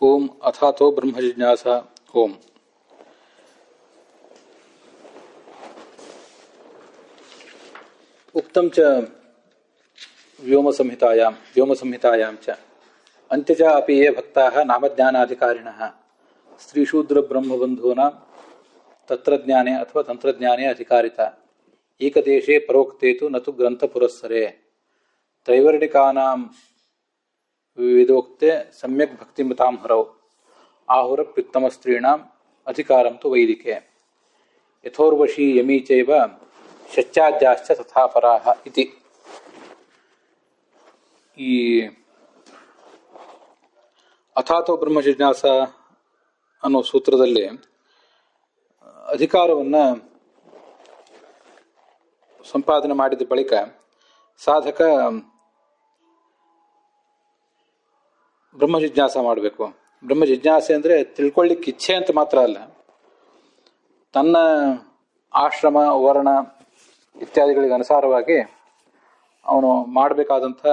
ओम अथातो ब्रह्म जिज्ञासा ओम। उक्तं च व्योमसंहितायां च अन्त्यज अपि ये भक्ताः नामज्ञानाधिकारिणः स्त्रीशूद्रब्रह्मबन्धूनां तत्रज्ञाने अथवा तन्त्रज्ञाने अधिकारिता एकदेशे परोक्ते तु न तु ग्रन्थपुरस्सरे त्रैवर्णिकानां वेदोक्ते सम्यक् भक्तिमतां हरौ आहुरप्युत्तमस्त्रीणाम् अधिकारं तु वैदिके यथोर्वशी यमी चैव शच्याद्याश्च तथा पराः इति। ಈ ಅಥಾತೋ ಬ್ರಹ್ಮ ಜಿಜ್ಞಾಸ ಅನ್ನೋ ಸೂತ್ರದಲ್ಲಿ ಅಧಿಕಾರವನ್ನು ಸಂಪಾದನೆ ಮಾಡಿದ ಬಳಿಕ ಸಾಧಕ ಬ್ರಹ್ಮ ಜಿಜ್ಞಾಸ ಮಾಡಬೇಕು. ಬ್ರಹ್ಮ ಜಿಜ್ಞಾಸೆ ಅಂದರೆ ತಿಳ್ಕೊಳ್ಳಿಕ್ಕೆ ಇಚ್ಛೆ ಅಂತ ಮಾತ್ರ ಅಲ್ಲ, ತನ್ನ ಆಶ್ರಮ ವರ್ಣ ಇತ್ಯಾದಿಗಳಿಗೆ ಅನುಸಾರವಾಗಿ ಅವನು ಮಾಡಬೇಕಾದಂಥ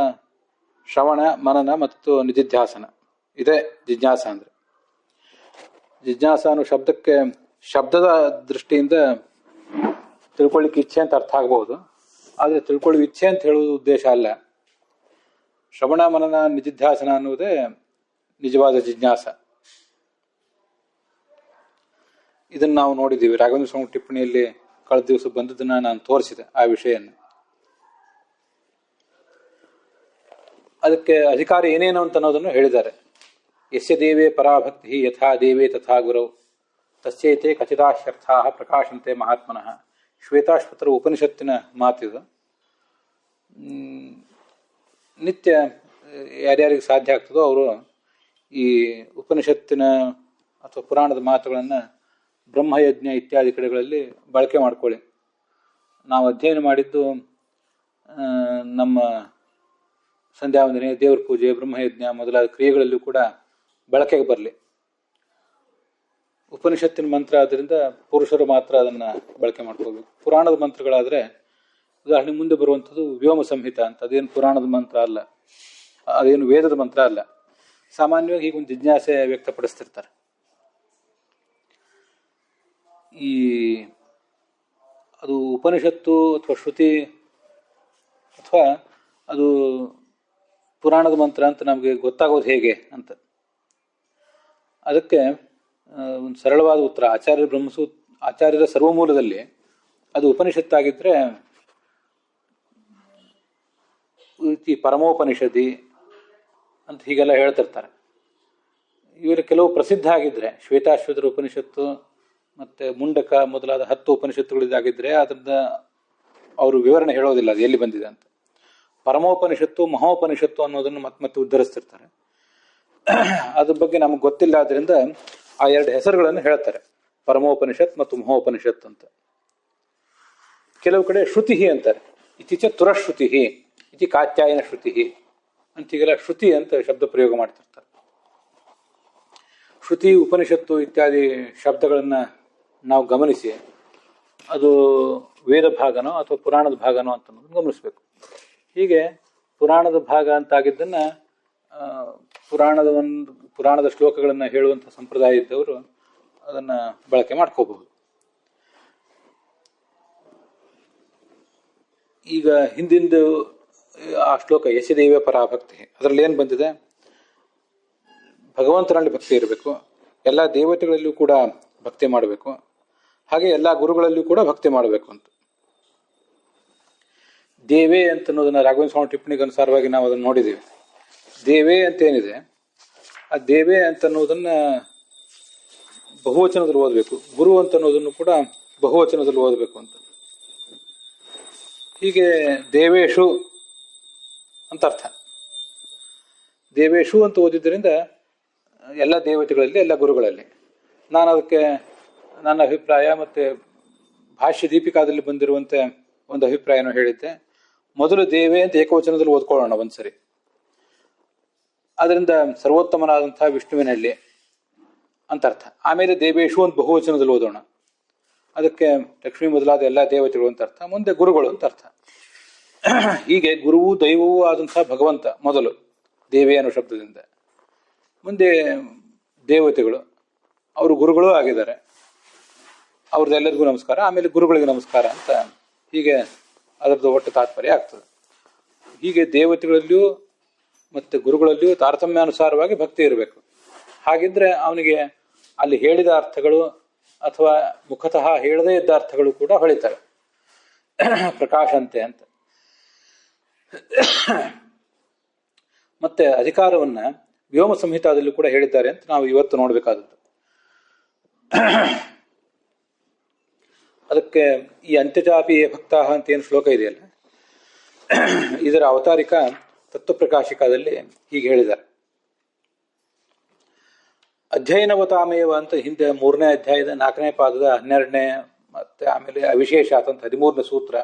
ಶ್ರವಣ ಮನನ ಮತ್ತು ನಿಧಿಧ್ಯಾಸನ ಇದೇ ಜಿಜ್ಞಾಸ ಅಂದರೆ. ಜಿಜ್ಞಾಸ ಅನ್ನೋ ಶಬ್ದಕ್ಕೆ ಶಬ್ದದ ದೃಷ್ಟಿಯಿಂದ ತಿಳ್ಕೊಳ್ಳಿಕ್ಕೆ ಇಚ್ಛೆ ಅಂತ ಅರ್ಥ ಆಗಬಹುದು, ಆದರೆ ತಿಳ್ಕೊಳ್ಳೋ ಇಚ್ಛೆ ಅಂತ ಹೇಳುವುದು ಉದ್ದೇಶ ಅಲ್ಲ. ಶ್ರವಣ ಮನನ ನಿಧಿಧ್ಯಾಸನ ಅನ್ನುವುದೇ ನಿಜವಾದ ಜಿಜ್ಞಾಸ. ಇದನ್ನು ನಾವು ನೋಡಿದ್ದೀವಿ. ರಾಘವೇಂದ್ರ ಸ್ವಾಮಿ ಟಿಪ್ಪಣಿಯಲ್ಲಿ ಕಳೆದ ದಿವಸ ಬಂದದನ್ನ ನಾನು ತೋರಿಸಿದೆ ಆ ವಿಷಯವನ್ನು. ಅದಕ್ಕೆ ಅಧಿಕಾರ ಏನೇನು ಅಂತ ಅನ್ನೋದನ್ನು ಹೇಳಿದ್ದಾರೆ. ಯಸ್ಯ ದೇವೇ ಪರಾಭಕ್ತಿ ಯಥಾ ದೇವೇ ತಥಾ ಗುರೌ ತಸ್ಯೈತೆ ಖಚಿತಾಶ್ಯರ್ಥಾ ಪ್ರಕಾಶಂತೆ ಮಹಾತ್ಮನಃ. ಶ್ವೇತಾಶ್ವತರ ಉಪನಿಷತ್ತಿನ ಮಾತಿದು. ನಿತ್ಯ ಯಾರ್ಯಾರಿಗೆ ಸಾಧ್ಯ ಆಗ್ತದೋ ಅವರು ಈ ಉಪನಿಷತ್ತಿನ ಅಥವಾ ಪುರಾಣದ ಮಾತುಗಳನ್ನು ಬ್ರಹ್ಮಯಜ್ಞ ಇತ್ಯಾದಿ ಕಡೆಗಳಲ್ಲಿ ಬಳಕೆ ಮಾಡ್ಕೊಳ್ಳಿ. ನಾವು ಅಧ್ಯಯನ ಮಾಡಿದ್ದು ನಮ್ಮ ಸಂಧ್ಯಾವಂದನೆ, ದೇವರ ಪೂಜೆ, ಬ್ರಹ್ಮಯಜ್ಞ ಮೊದಲಾದ ಕ್ರಿಯೆಗಳಲ್ಲೂ ಕೂಡ ಬಳಕೆಗೆ ಬರಲಿ. ಉಪನಿಷತ್ತಿನ ಮಂತ್ರ ಆದ್ದರಿಂದ ಪುರುಷರು ಮಾತ್ರ ಅದನ್ನು ಬಳಕೆ ಮಾಡ್ಕೋಬೇಕು. ಪುರಾಣದ ಮಂತ್ರಗಳಾದರೆ ಉದಾಹರಣೆ ಮುಂದೆ ಬರುವಂಥದ್ದು ವ್ಯೋಮ ಸಂಹಿತ ಅಂತ. ಅದೇನು ಪುರಾಣದ ಮಂತ್ರ ಅಲ್ಲ, ಅದೇನು ವೇದದ ಮಂತ್ರ ಅಲ್ಲ. ಸಾಮಾನ್ಯವಾಗಿ ಹೀಗೊಂದು ಜಿಜ್ಞಾಸೆ ವ್ಯಕ್ತಪಡಿಸ್ತಿರ್ತಾರೆ. ಅದು ಉಪನಿಷತ್ತು ಅಥವಾ ಶ್ರುತಿ ಅಥವಾ ಅದು ಪುರಾಣದ ಮಂತ್ರ ಅಂತ ನಮಗೆ ಗೊತ್ತಾಗೋದು ಹೇಗೆ ಅಂತ. ಅದಕ್ಕೆ ಒಂದು ಸರಳವಾದ ಉತ್ತರ. ಆಚಾರ್ಯರ ಸರ್ವಮೂಲದಲ್ಲಿ ಅದು ಉಪನಿಷತ್ತಾಗಿದ್ದರೆ ಈ ಪರಮೋಪನಿಷದಿ ಅಂತ ಹೀಗೆಲ್ಲ ಹೇಳ್ತಿರ್ತಾರೆ. ಇವರು ಕೆಲವು ಪ್ರಸಿದ್ಧ ಆಗಿದ್ದರೆ ಶ್ವೇತಾಶ್ವತರ ಉಪನಿಷತ್ತು ಮತ್ತು ಮುಂಡಕ ಮೊದಲಾದ 10 ಉಪನಿಷತ್ತುಗಳಿದ್ದಾಗಿದ್ದರೆ ಅದರಿಂದ ಅವರು ವಿವರಣೆ ಹೇಳೋದಿಲ್ಲ ಅದು ಎಲ್ಲಿ ಬಂದಿದೆ ಅಂತ. ಪರಮೋಪನಿಷತ್ತು ಮಹೋಪನಿಷತ್ತು ಅನ್ನೋದನ್ನು ಮತ್ತೆ ಉದ್ಧರಿಸ್ತಿರ್ತಾರೆ. ಅದ್ರ ಬಗ್ಗೆ ನಮಗೆ ಗೊತ್ತಿಲ್ಲ, ಆದ್ದರಿಂದ ಆ 2 ಹೆಸರುಗಳನ್ನು ಹೇಳ್ತಾರೆ, ಪರಮೋಪನಿಷತ್ ಮತ್ತು ಮಹೋಪನಿಷತ್ ಅಂತ. ಕೆಲವು ಕಡೆ ಶ್ರುತಿ ಅಂತಾರೆ. ಇತ್ತೀಚೆ ತುರಶ್ರುತಿ ಇತಿ ಕಾತ್ಯಾಯನ ಶ್ರುತಿ ಅಂತ ಹೀಗೆಲ್ಲ ಶ್ರುತಿ ಅಂತ ಶಬ್ದ ಪ್ರಯೋಗ ಮಾಡ್ತಿರ್ತಾರೆ. ಶ್ರುತಿ ಉಪನಿಷತ್ತು ಇತ್ಯಾದಿ ಶಬ್ದಗಳನ್ನು ನಾವು ಗಮನಿಸಿ ಅದು ವೇದ ಭಾಗನೋ ಅಥವಾ ಪುರಾಣದ ಭಾಗನೋ ಅಂತ ಗಮನಿಸಬೇಕು. ಹೀಗೆ ಪುರಾಣದ ಭಾಗ ಅಂತಾಗಿದ್ದನ್ನು ಪುರಾಣದ ಶ್ಲೋಕಗಳನ್ನು ಹೇಳುವಂಥ ಸಂಪ್ರದಾಯ ಇದ್ದವರು ಅದನ್ನು ಬಳಕೆ ಮಾಡ್ಕೋಬಹುದು. ಈಗ ಹಿಂದಿಂದು ಆ ಶ್ಲೋಕ ಯಶದೇವ ಪರಾಭಕ್ತಿ, ಅದರಲ್ಲಿ ಏನು ಬಂದಿದೆ? ಭಗವಂತನಲ್ಲಿ ಭಕ್ತಿ ಇರಬೇಕು, ಎಲ್ಲ ದೇವತೆಗಳಲ್ಲೂ ಕೂಡ ಭಕ್ತಿ ಮಾಡಬೇಕು, ಹಾಗೆ ಎಲ್ಲ ಗುರುಗಳಲ್ಲೂ ಕೂಡ ಭಕ್ತಿ ಮಾಡಬೇಕು ಅಂತ. ದೇವೇ ಅಂತ ಅನ್ನೋದನ್ನ ರಾಘವೇಂದ್ರ ಸ್ವಾಮಿ ಟಿಪ್ಪಣಿಗೆ ಅನುಸಾರವಾಗಿ ನಾವು ಅದನ್ನು ನೋಡಿದ್ದೀವಿ. ದೇವೇ ಅಂತ ಏನಿದೆ, ಆ ದೇವೇ ಅಂತ ಅನ್ನೋದನ್ನ ಬಹುವಚನದಲ್ಲಿ ಓದಬೇಕು. ಗುರು ಅಂತ ಅನ್ನೋದನ್ನು ಕೂಡ ಬಹುವಚನದಲ್ಲಿ ಓದಬೇಕು ಅಂತ. ಹೀಗೆ ದೇವೇಶು ಅಂತ ಅರ್ಥ. ದೇವೇಶು ಅಂತ ಓದಿದ್ದರಿಂದ ಎಲ್ಲ ದೇವತೆಗಳಲ್ಲಿ, ಎಲ್ಲ ಗುರುಗಳಲ್ಲಿ. ನಾನು ಅದಕ್ಕೆ ನನ್ನ ಅಭಿಪ್ರಾಯ ಮತ್ತು ಭಾಷ್ಯ ದೀಪಿಕಾದಲ್ಲಿ ಬಂದಿರುವಂತೆ ಒಂದು ಅಭಿಪ್ರಾಯನೂ ಹೇಳಿದ್ದೆ. ಮೊದಲು ದೇವೇ ಅಂತ ಏಕವಚನದಲ್ಲಿ ಓದ್ಕೊಳ್ಳೋಣ ಒಂದ್ಸರಿ. ಅದರಿಂದ ಸರ್ವೋತ್ತಮನಾದಂತಹ ವಿಷ್ಣುವಿನಲ್ಲಿ ಅಂತ ಅರ್ಥ. ಆಮೇಲೆ ದೇವೇಶು ಅಂತ ಬಹುವಚನದಲ್ಲಿ ಓದೋಣ. ಅದಕ್ಕೆ ಲಕ್ಷ್ಮೀ ಮೊದಲಾದ ಎಲ್ಲ ದೇವತೆಗಳು ಅಂತ ಅರ್ಥ, ಮುಂದೆ ಗುರುಗಳು ಅಂತ ಅರ್ಥ. ಹೀಗೆ ಗುರುವು ದೈವವೂ ಆದಂತಹ ಭಗವಂತ ಮೊದಲು ದೇವೇ ಅನ್ನೋ ಶಬ್ದದಿಂದ, ಮುಂದೆ ದೇವತೆಗಳು, ಅವರು ಗುರುಗಳೂ ಆಗಿದ್ದಾರೆ, ಅವ್ರದ್ದೆಲ್ಲರಿಗೂ ನಮಸ್ಕಾರ, ಆಮೇಲೆ ಗುರುಗಳಿಗೆ ನಮಸ್ಕಾರ ಅಂತ ಹೀಗೆ ಅದರದ್ದು ಒಟ್ಟು ತಾತ್ಪರ್ಯ ಆಗ್ತದೆ. ಹೀಗೆ ದೇವತೆಗಳಲ್ಲಿಯೂ ಮತ್ತು ಗುರುಗಳಲ್ಲಿಯೂ ತಾರತಮ್ಯಾನುಸಾರವಾಗಿ ಭಕ್ತಿ ಇರಬೇಕು. ಹಾಗಿದ್ರೆ ಅವನಿಗೆ ಅಲ್ಲಿ ಹೇಳಿದ ಅರ್ಥಗಳು ಅಥವಾ ಮುಖತಃ ಹೇಳದೇ ಇದ್ದ ಅರ್ಥಗಳು ಕೂಡ ಹೊಳಿತವೆ, ಪ್ರಕಾಶಂತೆ ಅಂತ. ಮತ್ತೆ ಅಧಿಕಾರವನ್ನ ವ್ಯೋಮ ಸಂಹಿತಾದಲ್ಲಿ ಕೂಡ ಹೇಳಿದ್ದಾರೆ ಅಂತ ನಾವು ಇವತ್ತು ನೋಡಬೇಕಾದದ್ದು. ಅದಕ್ಕೆ ಈ ಅಂತ್ಯಜಾಪಿ ಭಕ್ತ ಅಂತ ಏನು ಶ್ಲೋಕ ಇದೆಯಲ್ಲ, ಇದರ ಅವತಾರಿಕ ತತ್ವಪ್ರಕಾಶಿಕಾದಲ್ಲಿ ಹೀಗೆ ಹೇಳಿದ್ದಾರೆ. ಅಧ್ಯಯನವತಾಮೇವ ಅಂತ ಹಿಂದೆ 3ನೇ ಅಧ್ಯಾಯದ 4ನೇ ಪಾದದ 12ನೇ ಮತ್ತೆ ಆಮೇಲೆ ಅವಿಶೇಷಾತ್ ಅಂತ 13ನೇ ಸೂತ್ರ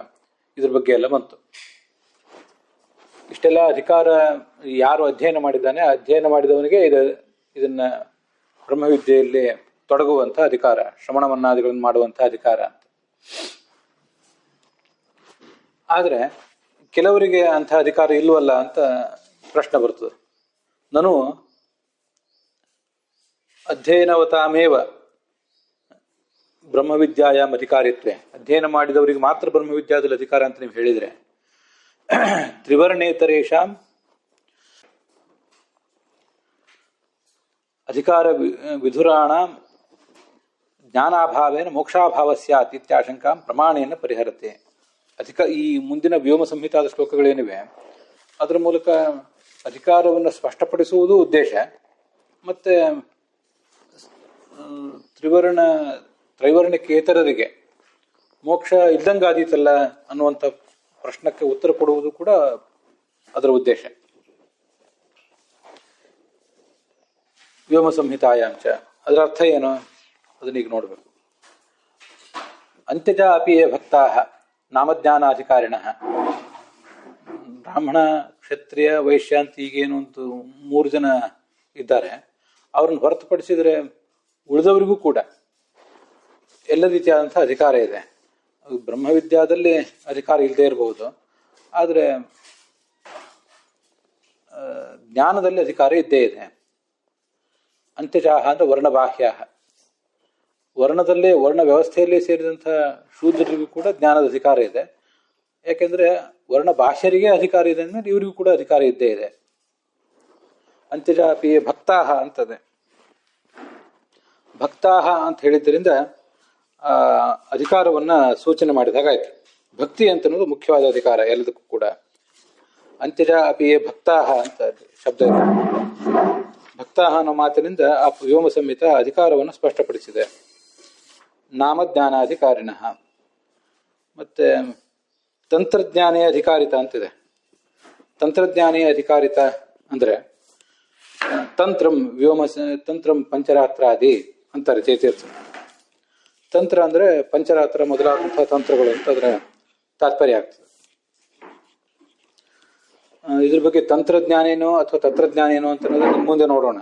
ಇದ್ರ ಬಗ್ಗೆ ಎಲ್ಲ ಬಂತು. ಇಷ್ಟೆಲ್ಲ ಅಧಿಕಾರ ಯಾರು ಅಧ್ಯಯನ ಮಾಡಿದ್ದಾನೆ, ಅಧ್ಯಯನ ಮಾಡಿದವನಿಗೆ ಇದನ್ನ ಬ್ರಹ್ಮವಿದ್ಯೆಯಲ್ಲಿ ತೊಡಗುವಂಥ ಅಧಿಕಾರ, ಶ್ರವಣ ಮನ್ನಾದಿಗಳನ್ನು ಮಾಡುವಂಥ ಅಧಿಕಾರ ಅಂತ. ಆದರೆ ಕೆಲವರಿಗೆ ಅಂಥ ಅಧಿಕಾರ ಇಲ್ವಲ್ಲ ಅಂತ ಪ್ರಶ್ನೆ ಬರ್ತದೆ. ನಾನು ಅಧ್ಯಯನವತಾಮೇವ ಬ್ರಹ್ಮವಿದ್ಯಾಯಾಮ್ ಅಧಿಕಾರಿತ್ವೆ, ಅಧ್ಯಯನ ಮಾಡಿದವರಿಗೆ ಮಾತ್ರ ಬ್ರಹ್ಮವಿದ್ಯಾದಲ್ಲಿ ಅಧಿಕಾರ ಅಂತ ನೀವು ಹೇಳಿದರೆ, ತ್ರಿವರ್ಣೇತರೇಷಾಂ ಅಧಿಕಾರ ವಿಧುರಾಣ ಜ್ಞಾನಾಭಾವೇನ ಮೋಕ್ಷಾಭಾವ ಸ್ಯಾತ್ ಇತ್ಯಾಶಂಕಾಂ ಪ್ರಮಾಣೇನ ಪರಿಹರತೆ. ಈ ಮುಂದಿನ ವ್ಯೋಮ ಸಂಹಿತಾದ ಶ್ಲೋಕಗಳೇನಿವೆ ಅದರ ಮೂಲಕ ಅಧಿಕಾರವನ್ನು ಸ್ಪಷ್ಟಪಡಿಸುವುದು ಉದ್ದೇಶ, ಮತ್ತೆ ತ್ರೈವರ್ಣಿಕೇತರರಿಗೆ ಮೋಕ್ಷ ಇದ್ದಂಗಾದೀತಲ್ಲ ಅನ್ನುವಂಥ ಪ್ರಶ್ನಕ್ಕೆ ಉತ್ತರ ಕೊಡುವುದು ಕೂಡ ಅದರ ಉದ್ದೇಶ. ವ್ಯೋಮ ಸಂಹಿತಾಯಾಂಚ ಅದರ ಅರ್ಥ ಏನು ಅದನ್ನೀಗ ನೋಡಬೇಕು. ಅಂತ್ಯಜ ಅಪಿ ಯೇ ಭಕ್ತಾ ನಾಮಜ್ಞಾನಾಧಿಕಾರಿಣ, ಬ್ರಾಹ್ಮಣ ಕ್ಷತ್ರಿಯ ವೈಶ್ಯ ಅಂತ ಈಗೇನು ಒಂದು 3 ಜನ ಇದ್ದಾರೆ, ಅವ್ರನ್ನ ಹೊರತುಪಡಿಸಿದರೆ ಉಳಿದವರಿಗೂ ಕೂಡ ಎಲ್ಲ ರೀತಿಯಾದಂಥ ಅಧಿಕಾರ ಇದೆ. ಬ್ರಹ್ಮವಿದ್ಯಾದಲ್ಲಿ ಅಧಿಕಾರ ಇಲ್ಲದೆ ಇರಬಹುದು, ಆದರೆ ಜ್ಞಾನದಲ್ಲಿ ಅಧಿಕಾರ ಇದ್ದೇ ಇದೆ. ಅಂತ್ಯಜಾಹ ಅಂದರೆ ವರ್ಣಬಾಹ್ಯ, ವರ್ಣದಲ್ಲೇ ವರ್ಣ ವ್ಯವಸ್ಥೆಯಲ್ಲೇ ಸೇರಿದಂಥ ಶೂದ್ರರಿಗೂ ಕೂಡ ಜ್ಞಾನದ ಅಧಿಕಾರ ಇದೆ. ಯಾಕೆಂದರೆ ವರ್ಣಬಾಹ್ಯರಿಗೆ ಅಧಿಕಾರ ಇದೆ ಅಂದರೆ ಇವರಿಗೂ ಕೂಡ ಅಧಿಕಾರ ಇದ್ದೇ ಇದೆ. ಅಂತ್ಯಜಾಪಿ ಭಕ್ತಾಹ ಅಂತದೆ. ಭಕ್ತಾಹ ಅಂತ ಹೇಳಿದ್ದರಿಂದ ಅಧಿಕಾರವನ್ನ ಸೂಚನೆ ಮಾಡಿದಾಗಾಯ್ತು. ಭಕ್ತಿ ಅಂತ ಅನ್ನೋದು ಮುಖ್ಯವಾದ ಅಧಿಕಾರ ಎಲ್ಲದಕ್ಕೂ ಕೂಡ. ಅಂತ್ಯಜ ಅಪಿ ಭಕ್ತಾಹ ಅಂತ ಶಬ್ದ ಇದೆ. ಭಕ್ತಾಹ ಅನ್ನೋ ಮಾತಿನಿಂದ ಆ ವ್ಯೋಮ ಸಂಹಿತ ಅಧಿಕಾರವನ್ನು ಸ್ಪಷ್ಟಪಡಿಸಿದೆ. ನಾಮಜ್ಞಾನಾಧಿಕಾರಿಣ, ಮತ್ತೆ ತಂತ್ರಜ್ಞಾನೇ ಅಧಿಕಾರಿತ ಅಂತಿದೆ. ತಂತ್ರಜ್ಞಾನೇ ಅಧಿಕಾರಿತ ಅಂದ್ರೆ ತಂತ್ರಂ ಪಂಚರಾತ್ರಾದಿ ಅಂತಾರೆ ಚೇತೀರ್ಥ. ತಂತ್ರ ಅಂದ್ರೆ ಪಂಚರಾತ್ರ ಮೊದಲಾದಂತಹ ತಂತ್ರಗಳು ಅಂತ ಅದರ ತಾತ್ಪರ್ಯ ಆಗ್ತದೆ. ಇದ್ರ ಬಗ್ಗೆ ತಂತ್ರಜ್ಞಾನೇನೋ ಅಥವಾ ತಂತ್ರಜ್ಞಾನೇನೋ ಅಂತ ಅನ್ನೋದು ಮುಂದೆ ನೋಡೋಣ.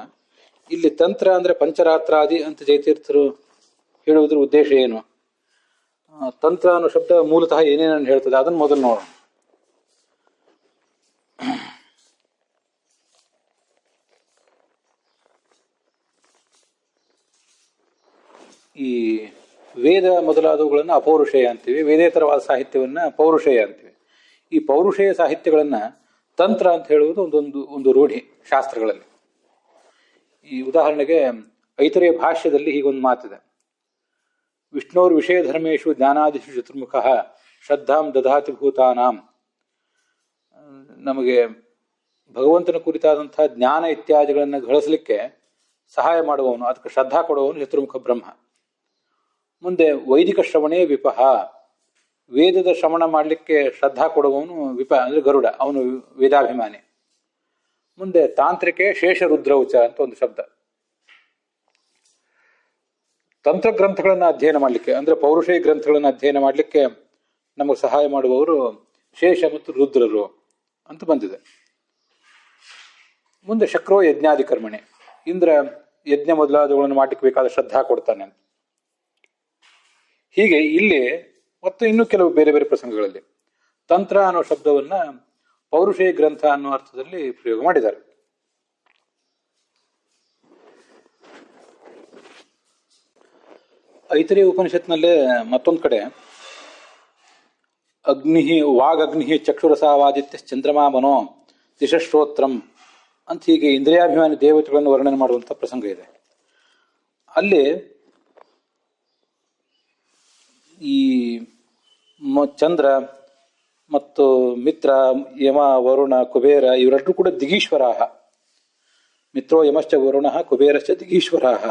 ಇಲ್ಲಿ ತಂತ್ರ ಅಂದ್ರೆ ಪಂಚರಾತ್ರಾದಿ ಅಂತ ಜಯತೀರ್ಥರು ಹೇಳುವುದ್ರ ಉದ್ದೇಶ ಏನು, ತಂತ್ರ ಅನ್ನೋ ಶಬ್ದ ಮೂಲತಃ ಏನೇನನ್ನು ಹೇಳ್ತದೆ ಅದನ್ನು ಮೊದಲು ನೋಡೋಣ. ಈ ವೇದ ಮೊದಲಾದವುಗಳನ್ನು ಅಪೌರುಷೇಯ ಅಂತೀವಿ, ವೇದೇತರವಾದ ಸಾಹಿತ್ಯವನ್ನ ಪೌರುಷೇಯ ಅಂತೀವಿ. ಈ ಪೌರುಷೇಯ ಸಾಹಿತ್ಯಗಳನ್ನ ತಂತ್ರ ಅಂತ ಹೇಳುವುದು ಒಂದು ರೂಢಿ ಶಾಸ್ತ್ರಗಳಲ್ಲಿ. ಈ ಉದಾಹರಣೆಗೆ ಐತರೇಯ ಭಾಷ್ಯದಲ್ಲಿ ಹೀಗೊಂದು ಮಾತಿದೆ. ವಿಷ್ಣೋರ್ ವಿಷಯ ಧರ್ಮೇಶು ಜ್ಞಾನಾದಿಷು ಚತುರ್ಮುಖ ಶ್ರದ್ಧಾಂ ದಧಾತಿ ಭೂತಾನಾಂ. ನಮಗೆ ಭಗವಂತನ ಕುರಿತಾದಂತಹ ಜ್ಞಾನ ಇತ್ಯಾದಿಗಳನ್ನು ಗಳಿಸಲಿಕ್ಕೆ ಸಹಾಯ ಮಾಡುವವನು, ಅದಕ್ಕೆ ಶ್ರದ್ಧಾ ಕೊಡುವವನು ಚತುರ್ಮುಖ ಬ್ರಹ್ಮ. ಮುಂದೆ ವೈದಿಕ ಶ್ರವಣೇ ವಿಪಹ, ವೇದದ ಶ್ರವಣ ಮಾಡಲಿಕ್ಕೆ ಶ್ರದ್ಧಾ ಕೊಡುವವನು ವಿಪ ಅಂದ್ರೆ ಗರುಡ, ಅವನು ವೇದಾಭಿಮಾನಿ. ಮುಂದೆ ತಾಂತ್ರಿಕೆ ಶೇಷರುದ್ರೌಚ ಅಂತ ಒಂದು ಶಬ್ದ. ತಂತ್ರಗ್ರಂಥಗಳನ್ನು ಅಧ್ಯಯನ ಮಾಡಲಿಕ್ಕೆ ಅಂದ್ರೆ ಪೌರುಷೇಯ ಗ್ರಂಥಗಳನ್ನು ಅಧ್ಯಯನ ಮಾಡಲಿಕ್ಕೆ ನಮಗೆ ಸಹಾಯ ಮಾಡುವವರು ಶೇಷ ಮತ್ತು ರುದ್ರರು ಅಂತ ಬಂದಿದೆ. ಮುಂದೆ ಶಕ್ರೋ ಯಜ್ಞಾಧಿಕರ್ಮಣೆ, ಇಂದ್ರ ಯಜ್ಞ ಮೊದಲಾದವುಗಳನ್ನು ಮಾಡಲಿಕ್ಕೆ ಬೇಕಾದ ಶ್ರದ್ಧಾ ಕೊಡ್ತಾನೆ ಅಂತ. ಹೀಗೆ ಇಲ್ಲಿ ಮತ್ತು ಇನ್ನೂ ಕೆಲವು ಬೇರೆ ಬೇರೆ ಪ್ರಸಂಗಗಳಲ್ಲಿ ತಂತ್ರ ಅನ್ನೋ ಶಬ್ದವನ್ನ ಪೌರುಷೇಯ ಗ್ರಂಥ ಅನ್ನೋ ಅರ್ಥದಲ್ಲಿ ಪ್ರಯೋಗ ಮಾಡಿದ್ದಾರೆ. ಐತರೇಯ ಉಪನಿಷತ್ನಲ್ಲೇ ಮತ್ತೊಂದು ಕಡೆ ಅಗ್ನಿ ವಾಗಗ್ನಿ ಚಕ್ಷುರಸಾವಾದಿತ್ಯ ಚಂದ್ರಮಾ ಮನೋ ದಿಶಶ್ರೋತ್ರಂ ಅಂತ ಹೀಗೆ ಇಂದ್ರಿಯಾಭಿಮಾನಿ ದೇವತೆಗಳನ್ನು ವರ್ಣನೆ ಮಾಡುವಂಥ ಪ್ರಸಂಗ ಇದೆ. ಅಲ್ಲಿ ಈ ಚಂದ್ರ ಮತ್ತು ಮಿತ್ರ, ಯಮ, ವರುಣ, ಕುಬೇರ ಇವರೆಲ್ಲರೂ ಕೂಡ ದಿಗೀಶ್ವರಾಹ. ಮಿತ್ರೋ ಯಮಶ್ಚ ವರುಣ ಕುಬೇರಶ್ಚ ದಿಗೀಶ್ವರಾಹ.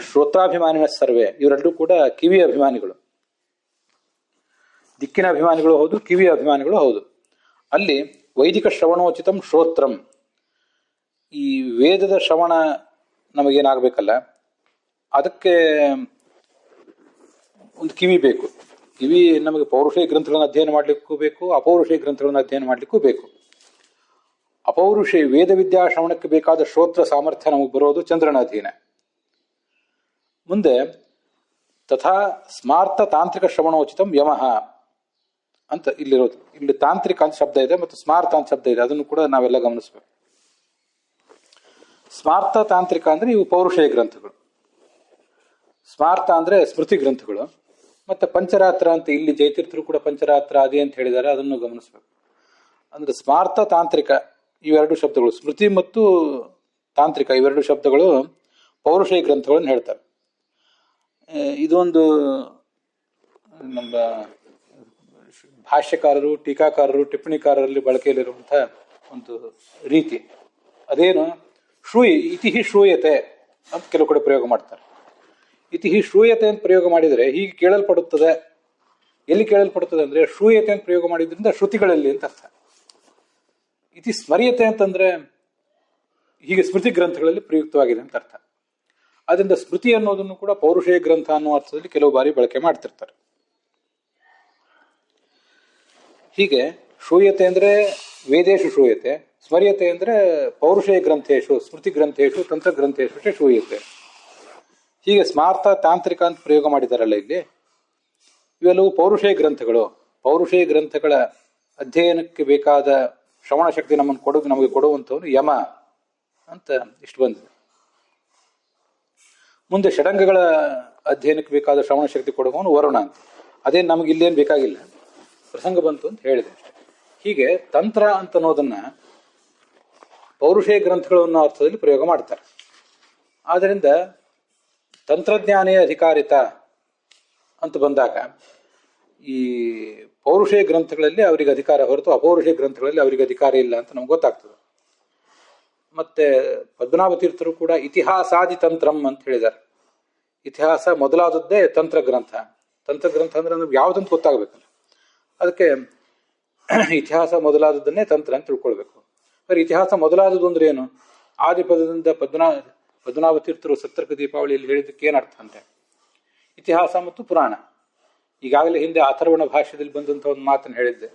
ಶ್ರೋತ್ರಾಭಿಮಾನಿನ ಸರ್ವೇ, ಇವರೆಲ್ಲರೂ ಕೂಡ ಕಿವಿಯ ಅಭಿಮಾನಿಗಳು. ದಿಕ್ಕಿನ ಅಭಿಮಾನಿಗಳು ಹೌದು, ಕಿವಿಯ ಅಭಿಮಾನಿಗಳು ಹೌದು. ಅಲ್ಲಿ ವೈದಿಕ ಶ್ರವಣೋಚಿತಂ ಶ್ರೋತ್ರಂ, ಈ ವೇದದ ಶ್ರವಣ ನಮಗೇನಾಗಬೇಕಲ್ಲ, ಅದಕ್ಕೆ ಒಂದು ಕಿವಿ ಬೇಕು. ಕಿವಿ ನಮಗೆ ಪೌರುಷೇಯ ಗ್ರಂಥಗಳನ್ನು ಅಧ್ಯಯನ ಮಾಡಲಿಕ್ಕೂ ಬೇಕು, ಅಪೌರುಷೇಯ ಗ್ರಂಥಗಳನ್ನು ಅಧ್ಯಯನ ಮಾಡಲಿಕ್ಕೂ ಬೇಕು. ಅಪೌರುಷೇಯ ವೇದ ವಿದ್ಯಾ ಶ್ರವಣಕ್ಕೆ ಬೇಕಾದ ಶ್ರೋತ್ರ ಸಾಮರ್ಥ್ಯ ನಮಗೆ ಬರೋದು ಚಂದ್ರನ ಅಧೀನ. ಮುಂದೆ ತಥಾ ಸ್ಮಾರ್ಥ ತಾಂತ್ರಿಕ ಶ್ರವಣೋಚಿತಂ ಯಮಃ ಅಂತ ಇಲ್ಲಿರೋದು. ಇಲ್ಲಿ ತಾಂತ್ರಿಕ ಅಂತ ಶಬ್ದ ಇದೆ ಮತ್ತು ಸ್ಮಾರ್ಥ ಅಂತ ಶಬ್ದ ಇದೆ, ಅದನ್ನು ಕೂಡ ನಾವೆಲ್ಲ ಗಮನಿಸಬೇಕು. ಸ್ಮಾರ್ಥ ತಾಂತ್ರಿಕ ಅಂದ್ರೆ ಇವು ಪೌರುಷೇಯ ಗ್ರಂಥಗಳು, ಸ್ಮಾರ್ಥ ಅಂದ್ರೆ ಸ್ಮೃತಿ ಗ್ರಂಥಗಳು. ಮತ್ತೆ ಪಂಚರಾತ್ರ ಅಂತ ಇಲ್ಲಿ ಜಯತೀರ್ಥರು ಕೂಡ ಪಂಚರಾತ್ರ ಅದೇ ಅಂತ ಹೇಳಿದ್ದಾರೆ, ಅದನ್ನು ಗಮನಿಸಬೇಕು. ಅಂದ್ರೆ ಸ್ಮಾರ್ಥ ತಾಂತ್ರಿಕ ಇವೆರಡು ಶಬ್ದಗಳು, ಸ್ಮೃತಿ ಮತ್ತು ತಾಂತ್ರಿಕ ಇವೆರಡು ಶಬ್ದಗಳು ಪೌರುಷೇಯ ಗ್ರಂಥಗಳನ್ನು ಹೇಳ್ತಾರೆ. ಇದೊಂದು ನಮ್ಮ ಭಾಷ್ಯಕಾರರು, ಟೀಕಾಕಾರರು, ಟಿಪ್ಪಣಿಕಾರರಲ್ಲಿ ಬಳಕೆಯಲ್ಲಿರುವಂತಹ ಒಂದು ರೀತಿ. ಅದೇನು ಇತಿ ಶ್ರೂಯತೆ ಅಂತ ಕೆಲವು ಕಡೆ ಪ್ರಯೋಗ ಮಾಡ್ತಾರೆ. ಇತಿ ಶ್ರೂಯತೆ ಅಂತ ಪ್ರಯೋಗ ಮಾಡಿದರೆ ಹೀಗೆ ಕೇಳಲ್ಪಡುತ್ತದೆ. ಎಲ್ಲಿ ಕೇಳಲ್ಪಡುತ್ತದೆ ಅಂದ್ರೆ ಶ್ರೂಯತೆ ಅಂತ ಪ್ರಯೋಗ ಮಾಡಿದ್ರಿಂದ ಶ್ರುತಿಗಳಲ್ಲಿ ಅಂತ ಅರ್ಥ. ಇತಿ ಸ್ಮರ್ಯತೆ ಅಂತಂದ್ರೆ ಹೀಗೆ ಸ್ಮೃತಿ ಗ್ರಂಥಗಳಲ್ಲಿ ಪ್ರಯುಕ್ತವಾಗಿದೆ ಅಂತ ಅರ್ಥ. ಅದರಿಂದ ಸ್ಮೃತಿ ಅನ್ನೋದನ್ನು ಕೂಡ ಪೌರುಷೇಯ ಗ್ರಂಥ ಅನ್ನೋ ಅರ್ಥದಲ್ಲಿ ಕೆಲವು ಬಾರಿ ಬಳಕೆ ಮಾಡ್ತಿರ್ತಾರೆ. ಹೀಗೆ ಶ್ರೂಯತೆ ಅಂದ್ರೆ ವೇದೇಶು ಶ್ರೂಯತೆ, ಸ್ಮರ್ಯತೆ ಅಂದ್ರೆ ಪೌರುಷೇಯ ಗ್ರಂಥೇಶು, ಸ್ಮೃತಿ ಗ್ರಂಥೇಶು, ತಂತ್ರಗ್ರಂಥೇಶು ಶ್ರೂಯತೆ. ಹೀಗೆ ಸ್ಮಾರ್ಥ ತಾಂತ್ರಿಕ ಅಂತ ಪ್ರಯೋಗ ಮಾಡಿದಾರಲ್ಲ ಇಲ್ಲಿ, ಇವೆಲ್ಲವೂ ಪೌರುಷೇಯ ಗ್ರಂಥಗಳು. ಪೌರುಷೇಯ ಗ್ರಂಥಗಳ ಅಧ್ಯಯನಕ್ಕೆ ಬೇಕಾದ ಶ್ರವಣ ಶಕ್ತಿ ನಮಗೆ ಕೊಡುವಂಥವನು ಯಮ ಅಂತ ಇಷ್ಟು ಬಂದಿದೆ. ಮುಂದೆ ಷಡಂಗಗಳ ಅಧ್ಯಯನಕ್ಕೆ ಬೇಕಾದ ಶ್ರವಣ ಶಕ್ತಿ ಕೊಡುವವನು ವರುಣ ಅಂತ. ಅದೇನು ನಮಗೆ ಇಲ್ಲೇನು ಬೇಕಾಗಿಲ್ಲ, ಪ್ರಸಂಗ ಬಂತು ಅಂತ ಹೇಳಿದೆ ಅಷ್ಟೇ. ಹೀಗೆ ತಂತ್ರ ಅಂತ ಅನ್ನೋದನ್ನ ಪೌರುಷೇಯ ಗ್ರಂಥಗಳು ಅನ್ನೋ ಅರ್ಥದಲ್ಲಿ ಪ್ರಯೋಗ ಮಾಡ್ತಾರೆ. ಆದ್ದರಿಂದ ತಂತ್ರಜ್ಞಾನೇ ಅಧಿಕಾರಿತ ಅಂತ ಬಂದಾಗ ಈ ಪೌರುಷೇಯ ಗ್ರಂಥಗಳಲ್ಲಿ ಅವರಿಗೆ ಅಧಿಕಾರ ಹೊರತು ಅಪೌರುಷೇಯ ಗ್ರಂಥಗಳಲ್ಲಿ ಅವರಿಗೆ ಅಧಿಕಾರ ಇಲ್ಲ ಅಂತ ನಮ್ಗೆ ಗೊತ್ತಾಗ್ತದೆ. ಮತ್ತೆ ಪದ್ಮನಾಭ ತೀರ್ಥರು ಕೂಡ ಇತಿಹಾಸಾದಿ ತಂತ್ರಂ ಅಂತ ಹೇಳಿದ್ದಾರೆ. ಇತಿಹಾಸ ಮೊದಲಾದದ್ದೇ ತಂತ್ರಗ್ರಂಥ. ತಂತ್ರಗ್ರಂಥ ಅಂದ್ರೆ ನಮ್ಗೆ ಯಾವುದಂತ ಗೊತ್ತಾಗಬೇಕಲ್ಲ, ಅದಕ್ಕೆ ಇತಿಹಾಸ ಮೊದಲಾದದ್ದನ್ನೇ ತಂತ್ರ ಅಂತ ತಿಳ್ಕೊಳ್ಬೇಕು. ಬರೀ ಇತಿಹಾಸ ಮೊದಲಾದದ್ದು ಅಂದ್ರೆ ಏನು? ಆದಿಪದದಿಂದ ಪದ್ಮನಾಭ ತೀರ್ಥರು ಸತ್ತರ್ಕ ದೀಪಾವಳಿಯಲ್ಲಿ ಹೇಳಿದ್ದಕ್ಕೆ ಏನರ್ಥ ಅಂತೆ? ಇತಿಹಾಸ ಮತ್ತು ಪುರಾಣ. ಈಗಾಗಲೇ ಹಿಂದೆ ಅಥರ್ವಣ ಭಾಷ್ಯದಲ್ಲಿ ಬಂದಂಥ ಒಂದು ಮಾತನ್ನು ಹೇಳಿದ್ದೆ.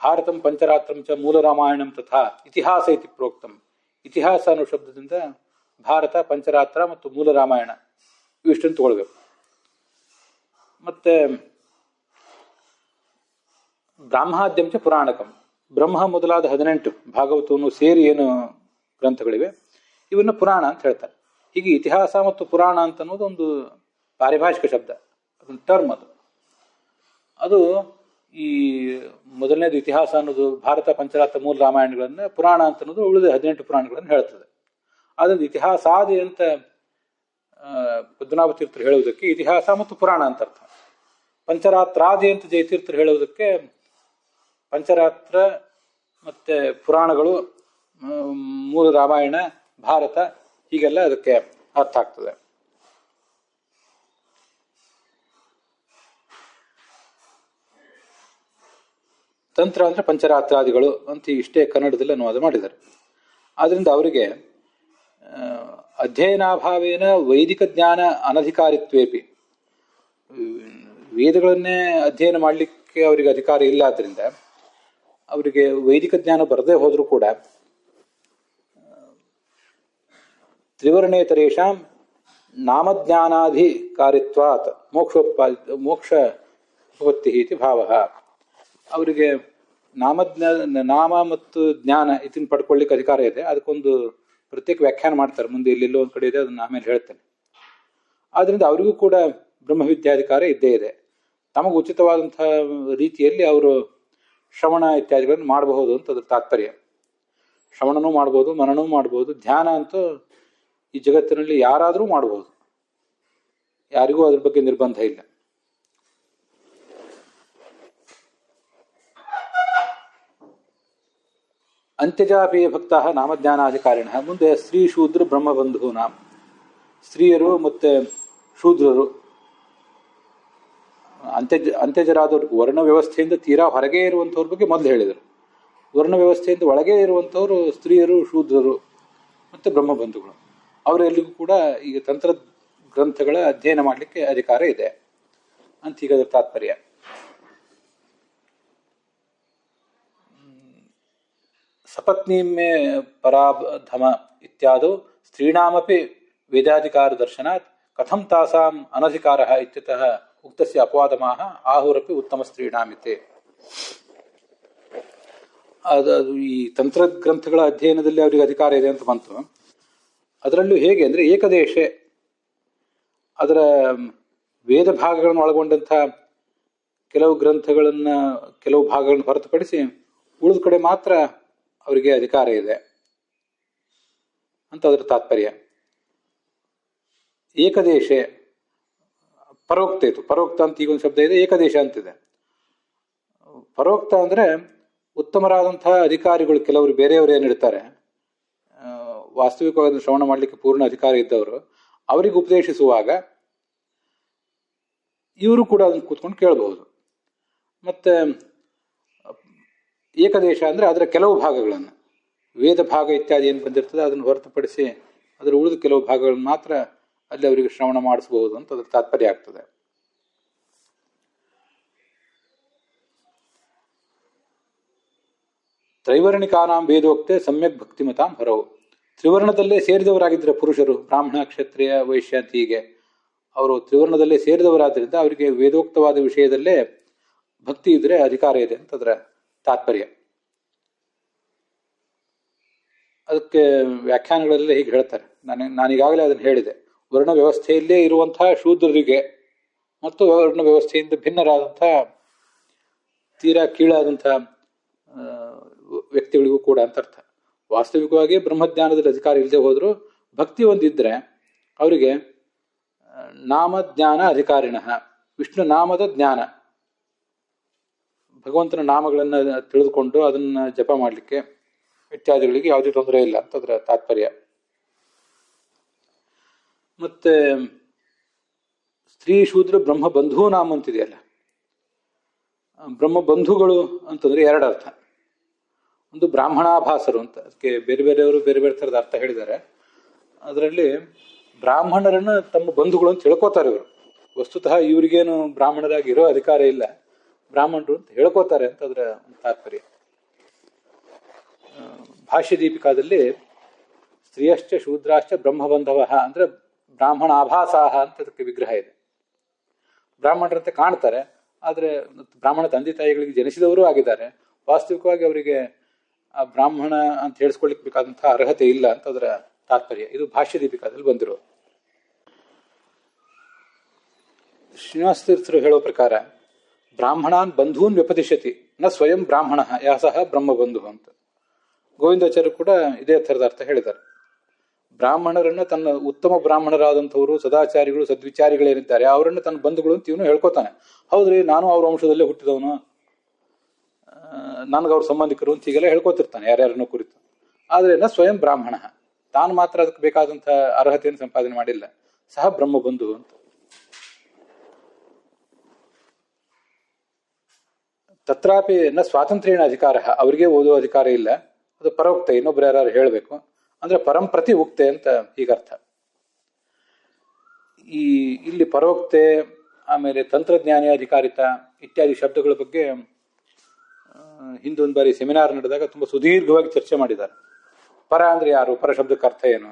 ಭಾರತಂ ಪಂಚರಾತ್ರಂ ಚ ಮೂಲ ರಾಮಾಯಣಂ ತಥಾ ಇತಿಹಾಸ ಇತಿ ಪ್ರೋಕ್ತಂ. ಇತಿಹಾಸ ಅನ್ನೋ ಶಬ್ದದಿಂದ ಭಾರತ, ಪಂಚರಾತ್ರ ಮತ್ತು ಮೂಲ ರಾಮಾಯಣ ಇವಿಷ್ಟನ್ನು ತಗೊಳ್ಬೇಕು. ಮತ್ತೆ ಬ್ರಾಹ್ಮಾದ್ಯಂ ಚ ಪುರಾಣಕಂ, ಬ್ರಹ್ಮ ಮೊದಲಾದ 18 ಭಾಗವತವನ್ನು ಸೇರಿ ಏನು ಗ್ರಂಥಗಳಿವೆ ಇವನ್ನು ಪುರಾಣ ಅಂತ ಹೇಳ್ತಾರೆ. ಹೀಗೆ ಇತಿಹಾಸ ಮತ್ತು ಪುರಾಣ ಅಂತ ಅನ್ನೋದು ಒಂದು ಪಾರಿಭಾಷಿಕ ಶಬ್ದ, ಅದೊಂದು ಟರ್ಮ್. ಅದು ಈ ಮೊದಲನೇದು ಇತಿಹಾಸ ಅನ್ನೋದು ಭಾರತ, ಪಂಚರಾತ್ರ, ಮೂಲ ರಾಮಾಯಣಗಳನ್ನ, ಪುರಾಣ ಅಂತ ಅನ್ನೋದು ಉಳಿದ 18 ಪುರಾಣಗಳನ್ನು ಹೇಳ್ತದೆ. ಅದೊಂದು ಇತಿಹಾಸಾದಿ ಅಂತ ಪದ್ಮನಾಭ ತೀರ್ಥರು ಹೇಳುವುದಕ್ಕೆ ಇತಿಹಾಸ ಮತ್ತು ಪುರಾಣ ಅಂತ ಅರ್ಥ. ಪಂಚರಾತ್ರಾದಿ ಅಂತ ಜಯತೀರ್ಥರು ಹೇಳುವುದಕ್ಕೆ ಪಂಚರಾತ್ರ ಮತ್ತೆ ಪುರಾಣಗಳು, ಮೂಲ ರಾಮಾಯಣ, ಭಾರತ ಹೀಗೆಲ್ಲ ಅದಕ್ಕೆ ಅರ್ಥ ಆಗ್ತದೆ. ತಂತ್ರ ಅಂದ್ರೆ ಪಂಚರಾತ್ರಾದಿಗಳು ಅಂತ ಇಷ್ಟೇ ಕನ್ನಡದಲ್ಲಿ ಅನುವಾದ ಮಾಡಿದ್ದಾರೆ. ಆದ್ರಿಂದ ಅವರಿಗೆ ಅಧ್ಯಯನಾಭಾವೇನ ವೈದಿಕ ಜ್ಞಾನ ಅನಧಿಕಾರಿತ್ವೇಪಿ, ವೇದಗಳನ್ನೇ ಅಧ್ಯಯನ ಮಾಡಲಿಕ್ಕೆ ಅವರಿಗೆ ಅಧಿಕಾರ ಇಲ್ಲ. ಆದ್ರಿಂದ ಅವರಿಗೆ ವೈದಿಕ ಜ್ಞಾನ ಬರದೇ ಹೋದರೂ ಕೂಡ ತ್ರಿವರ್ಣೇತರೇಷಾಂ ನಾಮಜ್ಞಾನಾಧಿಕಾರಿತ್ವಾತ್ ಮೋಕ್ಷ ಉಪಪತ್ತಿ ಇತಿ ಭಾವ. ಅವರಿಗೆ ನಾಮ ಮತ್ತು ಜ್ಞಾನ ಇದನ್ನು ಪಡ್ಕೊಳ್ಳಿಕ್ಕೆ ಅಧಿಕಾರ ಇದೆ. ಅದಕ್ಕೊಂದು ಪ್ರತ್ಯೇಕ ವ್ಯಾಖ್ಯಾನ ಮಾಡ್ತಾರೆ ಮುಂದೆ, ಇಲ್ಲೆಲ್ಲೋ ಒಂದು ಕಡೆ ಇದೆ, ಅದನ್ನ ಆಮೇಲೆ ಹೇಳ್ತೇನೆ. ಆದ್ದರಿಂದ ಅವರಿಗೂ ಕೂಡ ಬ್ರಹ್ಮವಿದ್ಯಾಧಿಕಾರ ಇದ್ದೇ ಇದೆ. ತಮಗೆ ಉಚಿತವಾದಂತಹ ರೀತಿಯಲ್ಲಿ ಅವರು ಶ್ರವಣ ಇತ್ಯಾದಿಗಳನ್ನು ಮಾಡಬಹುದು ಅಂತ ಅದ್ರ ತಾತ್ಪರ್ಯ. ಶ್ರವಣನೂ ಮಾಡ್ಬೋದು, ಮನನೂ ಮಾಡ್ಬೋದು, ಧ್ಯಾನ ಅಂತೂ ಈ ಜಗತ್ತಿನಲ್ಲಿ ಯಾರಾದರೂ ಮಾಡಬಹುದು, ಯಾರಿಗೂ ಅದ್ರ ಬಗ್ಗೆ ನಿರ್ಬಂಧ ಇಲ್ಲ. ಅಂತ್ಯಜಾಪಿ ಭಕ್ತ ನಾಮಜ್ಞಾನಾಧಿಕಾರಿಣ. ಮುಂದೆ ಸ್ತ್ರೀ ಶೂದ್ರ ಬ್ರಹ್ಮಬಂಧು ನಾಮ. ಸ್ತ್ರೀಯರು ಮತ್ತೆ ಶೂದ್ರರು ಅಂತ್ಯಜರಾದವ್ರಿಗೆ ವರ್ಣ ವ್ಯವಸ್ಥೆಯಿಂದ ತೀರಾ ಹೊರಗೆ ಇರುವಂಥವ್ರ ಬಗ್ಗೆ ಮೊದಲು ಹೇಳಿದರು. ವರ್ಣ ವ್ಯವಸ್ಥೆಯಿಂದ ಒಳಗೆ ಇರುವಂಥವರು ಸ್ತ್ರೀಯರು, ಶೂದ್ರರು ಮತ್ತು ಬ್ರಹ್ಮಬಂಧುಗಳು. ಅವರೆಲ್ಲಿಗೂ ಕೂಡ ಈಗ ತಂತ್ರ ಗ್ರಂಥಗಳ ಅಧ್ಯಯನ ಮಾಡಲಿಕ್ಕೆ ಅಧಿಕಾರ ಇದೆ ಅಂತ ಈಗ ಅದರ ತಾತ್ಪರ್ಯ. ಸಪತ್ನೀಮೇ ಪರಾಧಮ ಇತ್ಯಾದೋ ಸ್ತ್ರೀಣಾಮಪಿ ವೇದಾಧಿಕಾರ ದರ್ಶನಾತ್ ಕಥಂ ತಾಸಾಂ ಅನಧಿಕಾರ ಇತ್ಯತಃ ಉಕ್ತಸ್ಯ ಅಪವಾದಮಾಹ ಆಹುರಪಿ ಉತ್ತಮ ಸ್ತ್ರೀಣಾಮಿತೆ. ಅದು ಈ ತಂತ್ರಗ್ರಂಥಗಳ ಅಧ್ಯಯನದಲ್ಲಿ ಅವರಿಗೆ ಅಧಿಕಾರ ಇದೆ ಅಂತ ಬಂತು. ಅದರಲ್ಲೂ ಹೇಗೆ ಅಂದರೆ ಏಕದೇಶ, ಅದರ ವೇದ ಭಾಗಗಳನ್ನು ಒಳಗೊಂಡಂಥ ಕೆಲವು ಗ್ರಂಥಗಳನ್ನು, ಕೆಲವು ಭಾಗಗಳನ್ನು ಹೊರತುಪಡಿಸಿ ಉಳಿದ ಕಡೆ ಮಾತ್ರ ಅವರಿಗೆ ಅಧಿಕಾರ ಇದೆ ಅಂತ ಅದರ ತಾತ್ಪರ್ಯ. ಏಕದೇಶ ಪರೋಕ್ತ ಇತ್ತು. ಪರೋಕ್ತ ಅಂತ ಈಗ ಒಂದು ಶಬ್ದ ಇದೆ, ಏಕದೇಶ ಅಂತಿದೆ. ಪರೋಕ್ತ ಅಂದರೆ ಉತ್ತಮರಾದಂತಹ ಅಧಿಕಾರಿಗಳು, ಕೆಲವರು ಬೇರೆಯವರು ಏನಿರ್ತಾರೆ, ವಾಸ್ತವಿಕವಾದ ಶ್ರವಣ ಮಾಡಲಿಕ್ಕೆ ಪೂರ್ಣ ಅಧಿಕಾರ ಇದ್ದವರು, ಅವರಿಗೆ ಉಪದೇಶಿಸುವಾಗ ಇವರು ಕೂಡ ಅದನ್ನು ಕೂತ್ಕೊಂಡು ಕೇಳಬಹುದು. ಮತ್ತೆ ಏಕದೇಶ ಅಂದರೆ ಅದರ ಕೆಲವು ಭಾಗಗಳನ್ನು, ವೇದ ಭಾಗ ಇತ್ಯಾದಿ ಏನು ಬಂದಿರ್ತದೆ ಅದನ್ನು ಹೊರತುಪಡಿಸಿ ಅದರ ಉಳಿದ ಕೆಲವು ಭಾಗಗಳನ್ನು ಮಾತ್ರ ಅಲ್ಲಿ ಅವರಿಗೆ ಶ್ರವಣ ಮಾಡಿಸಬಹುದು ಅಂತ ಅದರ ತಾತ್ಪರ್ಯ ಆಗ್ತದೆ. ತ್ರೈವರ್ಣಿಕಾನಾಂ ವೇದೋಕ್ತೆ ಸಮ್ಯಕ್ ಭಕ್ತಿಮತಾಂ ಹೊರವು. ತ್ರಿವರ್ಣದಲ್ಲೇ ಸೇರಿದವರಾಗಿದ್ದರೆ ಪುರುಷರು, ಬ್ರಾಹ್ಮಣ, ಕ್ಷತ್ರಿಯ, ವೈಶ್ಯ ಅಂತ ಹೀಗೆ ಅವರು ತ್ರಿವರ್ಣದಲ್ಲೇ ಸೇರಿದವರಾದ್ದರಿಂದ ಅವರಿಗೆ ವೇದೋಕ್ತವಾದ ವಿಷಯದಲ್ಲೇ ಭಕ್ತಿ ಇದ್ರೆ ಅಧಿಕಾರ ಇದೆ ಅಂತ ಅದರ ತಾತ್ಪರ್ಯ. ಅದಕ್ಕೆ ವ್ಯಾಖ್ಯಾನಗಳೆಲ್ಲ ಹೀಗೆ ಹೇಳ್ತಾರೆ. ನಾನೀಗಾಗಲೇ ಅದನ್ನು ಹೇಳಿದೆ. ವರ್ಣ ವ್ಯವಸ್ಥೆಯಲ್ಲೇ ಇರುವಂತಹ ಶೂದ್ರರಿಗೆ ಮತ್ತು ವರ್ಣ ವ್ಯವಸ್ಥೆಯಿಂದ ಭಿನ್ನರಾದಂತಹ ತೀರಾ ಕೀಳಾದಂತಹ ವ್ಯಕ್ತಿಗಳಿಗೂ ಕೂಡ ಅಂತ ಅರ್ಥ. ವಾಸ್ತವಿಕವಾಗಿ ಬ್ರಹ್ಮಜ್ಞಾನದಲ್ಲಿ ಅಧಿಕಾರ ಇಲ್ಲದೆ ಹೋದರೂ ಭಕ್ತಿ ಒಂದಿದ್ರೆ ಅವರಿಗೆ ನಾಮಜ್ಞಾನ ಅಧಿಕಾರಿಣ, ವಿಷ್ಣು ನಾಮದ ಜ್ಞಾನ, ಭಗವಂತನ ನಾಮಗಳನ್ನು ತಿಳಿದುಕೊಂಡು ಅದನ್ನು ಜಪ ಮಾಡಲಿಕ್ಕೆ ಇತ್ಯಾದಿಗಳಿಗೆ ಯಾವುದೇ ತೊಂದರೆ ಇಲ್ಲ ಅಂತ ಅದರ ತಾತ್ಪರ್ಯ. ಮತ್ತೆ ಸ್ತ್ರೀ ಶೂದ್ರ ಬ್ರಹ್ಮ ಬಂಧು ನಾಮ ಅಂತಿದೆಯಲ್ಲ, ಬ್ರಹ್ಮ ಬಂಧುಗಳು ಅಂತಂದ್ರೆ ಎರಡು ಅರ್ಥ. ಒಂದು ಬ್ರಾಹ್ಮಣಾಭಾಸರು ಅಂತ, ಅದಕ್ಕೆ ಬೇರೆ ಬೇರೆಯವರು ಬೇರೆ ಬೇರೆ ಥರದ ಅರ್ಥ ಹೇಳಿದ್ದಾರೆ. ಅದರಲ್ಲಿ ಬ್ರಾಹ್ಮಣರನ್ನು ತಮ್ಮ ಬಂಧುಗಳು ಅಂತ ಹೇಳ್ಕೋತಾರೆ ಇವರು. ವಸ್ತುತಃ ಇವರಿಗೇನು ಬ್ರಾಹ್ಮಣರಾಗಿ ಇರೋ ಅಧಿಕಾರ ಇಲ್ಲ, ಬ್ರಾಹ್ಮಣರು ಅಂತ ಹೇಳ್ಕೋತಾರೆ ಅಂತ ಅದರ ತಾತ್ಪರ್ಯ. ಭಾಷ್ಯ ದೀಪಿಕಾದಲ್ಲಿ ಸ್ತ್ರೀಯಶ್ಚ ಶೂದ್ರಾಶ್ಚ ಬ್ರಹ್ಮಬಂಧವ ಅಂದ್ರೆ ಬ್ರಾಹ್ಮಣ ಆಭಾಸಾಹ ಅಂತ ಅದಕ್ಕೆ ವಿಗ್ರಹ ಇದೆ. ಬ್ರಾಹ್ಮಣರಂತೆ ಕಾಣ್ತಾರೆ, ಆದರೆ ಬ್ರಾಹ್ಮಣ ತಂದೆ ತಾಯಿಗಳಿಗೆ ಜನಿಸಿದವರು ಆಗಿದ್ದಾರೆ. ವಾಸ್ತವಿಕವಾಗಿ ಅವರಿಗೆ ಆ ಬ್ರಾಹ್ಮಣ ಅಂತ ಹೇಳಿಸ್ಕೊಳ್ಳಿಕ್ಕೆ ಬೇಕಾದಂತಹ ಅರ್ಹತೆ ಇಲ್ಲ ಅಂತ ಅದರ ತಾತ್ಪರ್ಯ. ಇದು ಭಾಷ್ಯ ದೀಪಿಕಾದಲ್ಲಿ ಬಂದಿರೋದು. ಶ್ರೀನಿವಾಸ ತೀರ್ಥರು ಹೇಳೋ ಪ್ರಕಾರ ಬ್ರಾಹ್ಮಣಾನ್ ಬಂಧೂನ್ ವ್ಯಪದಿಶತಿ ನ ಸ್ವಯಂ ಬ್ರಾಹ್ಮಣ ಯಾ ಸಹ ಬ್ರಹ್ಮಬಂಧು ಅಂತ. ಗೋವಿಂದಾಚಾರ್ಯರು ಕೂಡ ಇದೇ ಥರದ ಅರ್ಥ ಹೇಳಿದ್ದಾರೆ. ಬ್ರಾಹ್ಮಣರನ್ನ ತನ್ನ ಉತ್ತಮ ಬ್ರಾಹ್ಮಣರಾದಂಥವರು, ಸದಾಚಾರಿಗಳು, ಸದ್ವಿಚಾರಿಗಳೇನಿದ್ದಾರೆ ಅವರನ್ನು ತನ್ನ ಬಂಧುಗಳು ಅಂತ ಇವನು ಹೇಳ್ಕೊತಾನೆ. ಹೌದ್ರಿ, ನಾನು ಅವ್ರ ವಂಶದಲ್ಲೇ ಹುಟ್ಟಿದವನು, ನನಗೆ ಅವ್ರ ಸಂಬಂಧಿಕರು ಅಂತ ಹೀಗೆಲ್ಲ ಹೇಳ್ಕೊತಿರ್ತಾನೆ ಯಾರ್ಯಾರನ್ನೋ ಕುರಿತು. ಆದರೆ ನ ಸ್ವಯಂ ಬ್ರಾಹ್ಮಣ, ತಾನು ಮಾತ್ರ ಅದಕ್ಕೆ ಬೇಕಾದಂಥ ಅರ್ಹತೆಯನ್ನು ಸಂಪಾದನೆ ಮಾಡಿಲ್ಲ, ಸಹ ಬ್ರಹ್ಮಬಂಧು ಅಂತ. ತತ್ರಾಪಿ ನ ಸ್ವಾತಂತ್ರ್ಯೇಣ ಅಧಿಕಾರ, ಅವರಿಗೆ ಓದುವ ಅಧಿಕಾರ ಇಲ್ಲ, ಅದು ಪರೋಕ್ತ, ಇನ್ನೊಬ್ರು ಯಾರು ಹೇಳಬೇಕು ಅಂದ್ರೆ ಪರಂಪ್ರತಿ ಉಕ್ತೆ ಅಂತ ಹೀಗರ್ಥ. ಇಲ್ಲಿ ಪರೋಕ್ತೆ, ಆಮೇಲೆ ತಂತ್ರಜ್ಞಾನಿ ಅಧಿಕಾರಿತ ಇತ್ಯಾದಿ ಶಬ್ದಗಳ ಬಗ್ಗೆ ಹಿಂದೊಂದು ಬಾರಿ ಸೆಮಿನಾರ್ ನಡೆದಾಗ ತುಂಬಾ ಸುದೀರ್ಘವಾಗಿ ಚರ್ಚೆ ಮಾಡಿದ್ದಾರೆ. ಪರ ಅಂದ್ರೆ ಯಾರು, ಪರ ಶಬ್ದಕ್ಕೆ ಅರ್ಥ ಏನು,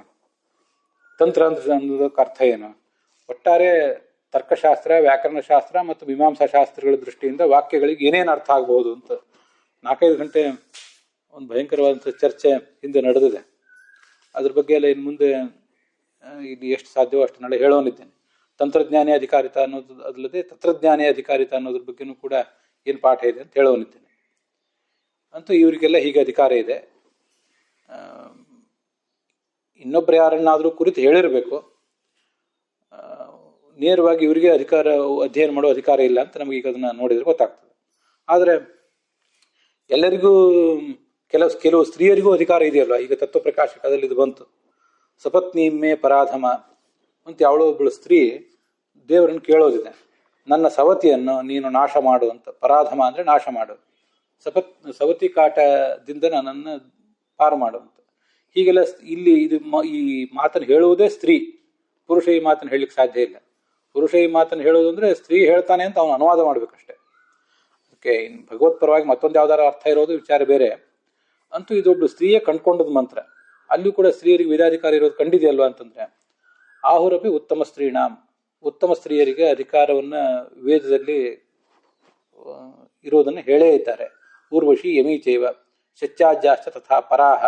ತಂತ್ರ ಅನ್ನೋದಕ್ಕೆ ಅರ್ಥ ಏನು, ಒಟ್ಟಾರೆ ತರ್ಕಶಾಸ್ತ್ರ, ವ್ಯಾಕರಣಶಾಸ್ತ್ರ ಮತ್ತು ಮೀಮಾಂಸಾ ಶಾಸ್ತ್ರಗಳ ದೃಷ್ಟಿಯಿಂದ ವಾಕ್ಯಗಳಿಗೆ ಏನೇನು ಅರ್ಥ ಆಗಬಹುದು ಅಂತ 4-5 ಗಂಟೆ ಒಂದು ಭಯಂಕರವಾದಂಥ ಚರ್ಚೆ ಹಿಂದೆ ನಡೆದಿದೆ. ಅದ್ರ ಬಗ್ಗೆ ಎಲ್ಲ ಇನ್ನು ಮುಂದೆ ಇಲ್ಲಿ ಎಷ್ಟು ಸಾಧ್ಯವೋ ಅಷ್ಟು ನಾಳೆ ಹೇಳೋನಿದ್ದೇನೆ. ತಂತ್ರಜ್ಞಾನಿ ಅಧಿಕಾರಿತ ಅನ್ನೋದು ಅದಲ್ಲದೆ ತತ್ರಜ್ಞಾನಿ ಅಧಿಕಾರಿತ ಅನ್ನೋದ್ರ ಬಗ್ಗೆನೂ ಕೂಡ ಏನು ಪಾಠ ಇದೆ ಅಂತ ಹೇಳೋನಿದ್ದೇನೆ. ಅಂತೂ ಇವರಿಗೆಲ್ಲ ಹೀಗೆ ಅಧಿಕಾರ ಇದೆ. ಇನ್ನೊಬ್ಬರು ಯಾರನ್ನಾದರೂ ಕುರಿತು ಹೇಳಿರಬೇಕು, ನೇರವಾಗಿ ಇವರಿಗೆ ಅಧ್ಯಯನ ಮಾಡೋ ಅಧಿಕಾರ ಇಲ್ಲ ಅಂತ ನಮಗೆ ಈಗ ಅದನ್ನು ನೋಡಿದರೆ ಗೊತ್ತಾಗ್ತದೆ. ಆದರೆ ಎಲ್ಲರಿಗೂ ಕೆಲವು ಸ್ತ್ರೀಯರಿಗೂ ಅಧಿಕಾರ ಇದೆಯಲ್ವ. ಈಗ ತತ್ವಪ್ರಕಾಶಕದಲ್ಲಿ ಇದು ಬಂತು, ಸಪತ್ನೀಮೆ ಪರಾಧಮ ಅಂತ ಯಾವಳೋ ಒಬ್ಬಳು ಸ್ತ್ರೀ ದೇವರನ್ನು ಕೇಳೋದಿದೆ, ನನ್ನ ಸವತಿಯನ್ನು ನೀನು ನಾಶ ಮಾಡು ಅಂತ. ಪರಾಧಮ ಅಂದರೆ ನಾಶ ಮಾಡು, ಸವತಿ ಕಾಟದಿಂದ ನನ್ನನ್ನು ಪಾರು ಮಾಡು ಅಂತ. ಹೀಗೆಲ್ಲ ಇಲ್ಲಿ ಈ ಮಾತನ್ನು ಹೇಳುವುದೇ ಸ್ತ್ರೀ. ಪುರುಷ ಈ ಮಾತನ್ನು ಹೇಳಲಿಕ್ಕೆ ಸಾಧ್ಯ ಇಲ್ಲ. ಪುರುಷ ಈ ಮಾತನ್ನು ಹೇಳೋದು ಅಂದರೆ ಸ್ತ್ರೀ ಹೇಳ್ತಾನೆ ಅಂತ ಅವನು ಅನುವಾದ ಮಾಡಬೇಕಷ್ಟೆ. ಅದಕ್ಕೆ ಭಗವತ್ ಪರವಾಗಿ ಮತ್ತೊಂದು ಯಾವ್ದಾರ ಅರ್ಥ ಇರೋದು ವಿಚಾರ ಬೇರೆ. ಅಂತೂ ಇದೊಬ್ಬಳು ಸ್ತ್ರೀಯೇ ಕಂಡುಕೊಂಡದ ಮಂತ್ರ. ಅಲ್ಲೂ ಕೂಡ ಸ್ತ್ರೀಯರಿಗೆ ವೇದಾಧಿಕಾರ ಇರೋದು ಕಂಡಿದೆಯಲ್ವಾ ಅಂತಂದ್ರೆ, ಆಹುರಪಿ ಉತ್ತಮ ಸ್ತ್ರೀಣಾಂ, ಉತ್ತಮ ಸ್ತ್ರೀಯರಿಗೆ ಅಧಿಕಾರವನ್ನ ವೇದದಲ್ಲಿ ಇರೋದನ್ನು ಹೇಳೇ ಇದ್ದಾರೆ. ಊರ್ವಶಿ ಯಮೀಚೈವ ಶಚ್ಯಾಜ್ಯಾಶ್ಚ ತಥಾ ಪರಾಹ.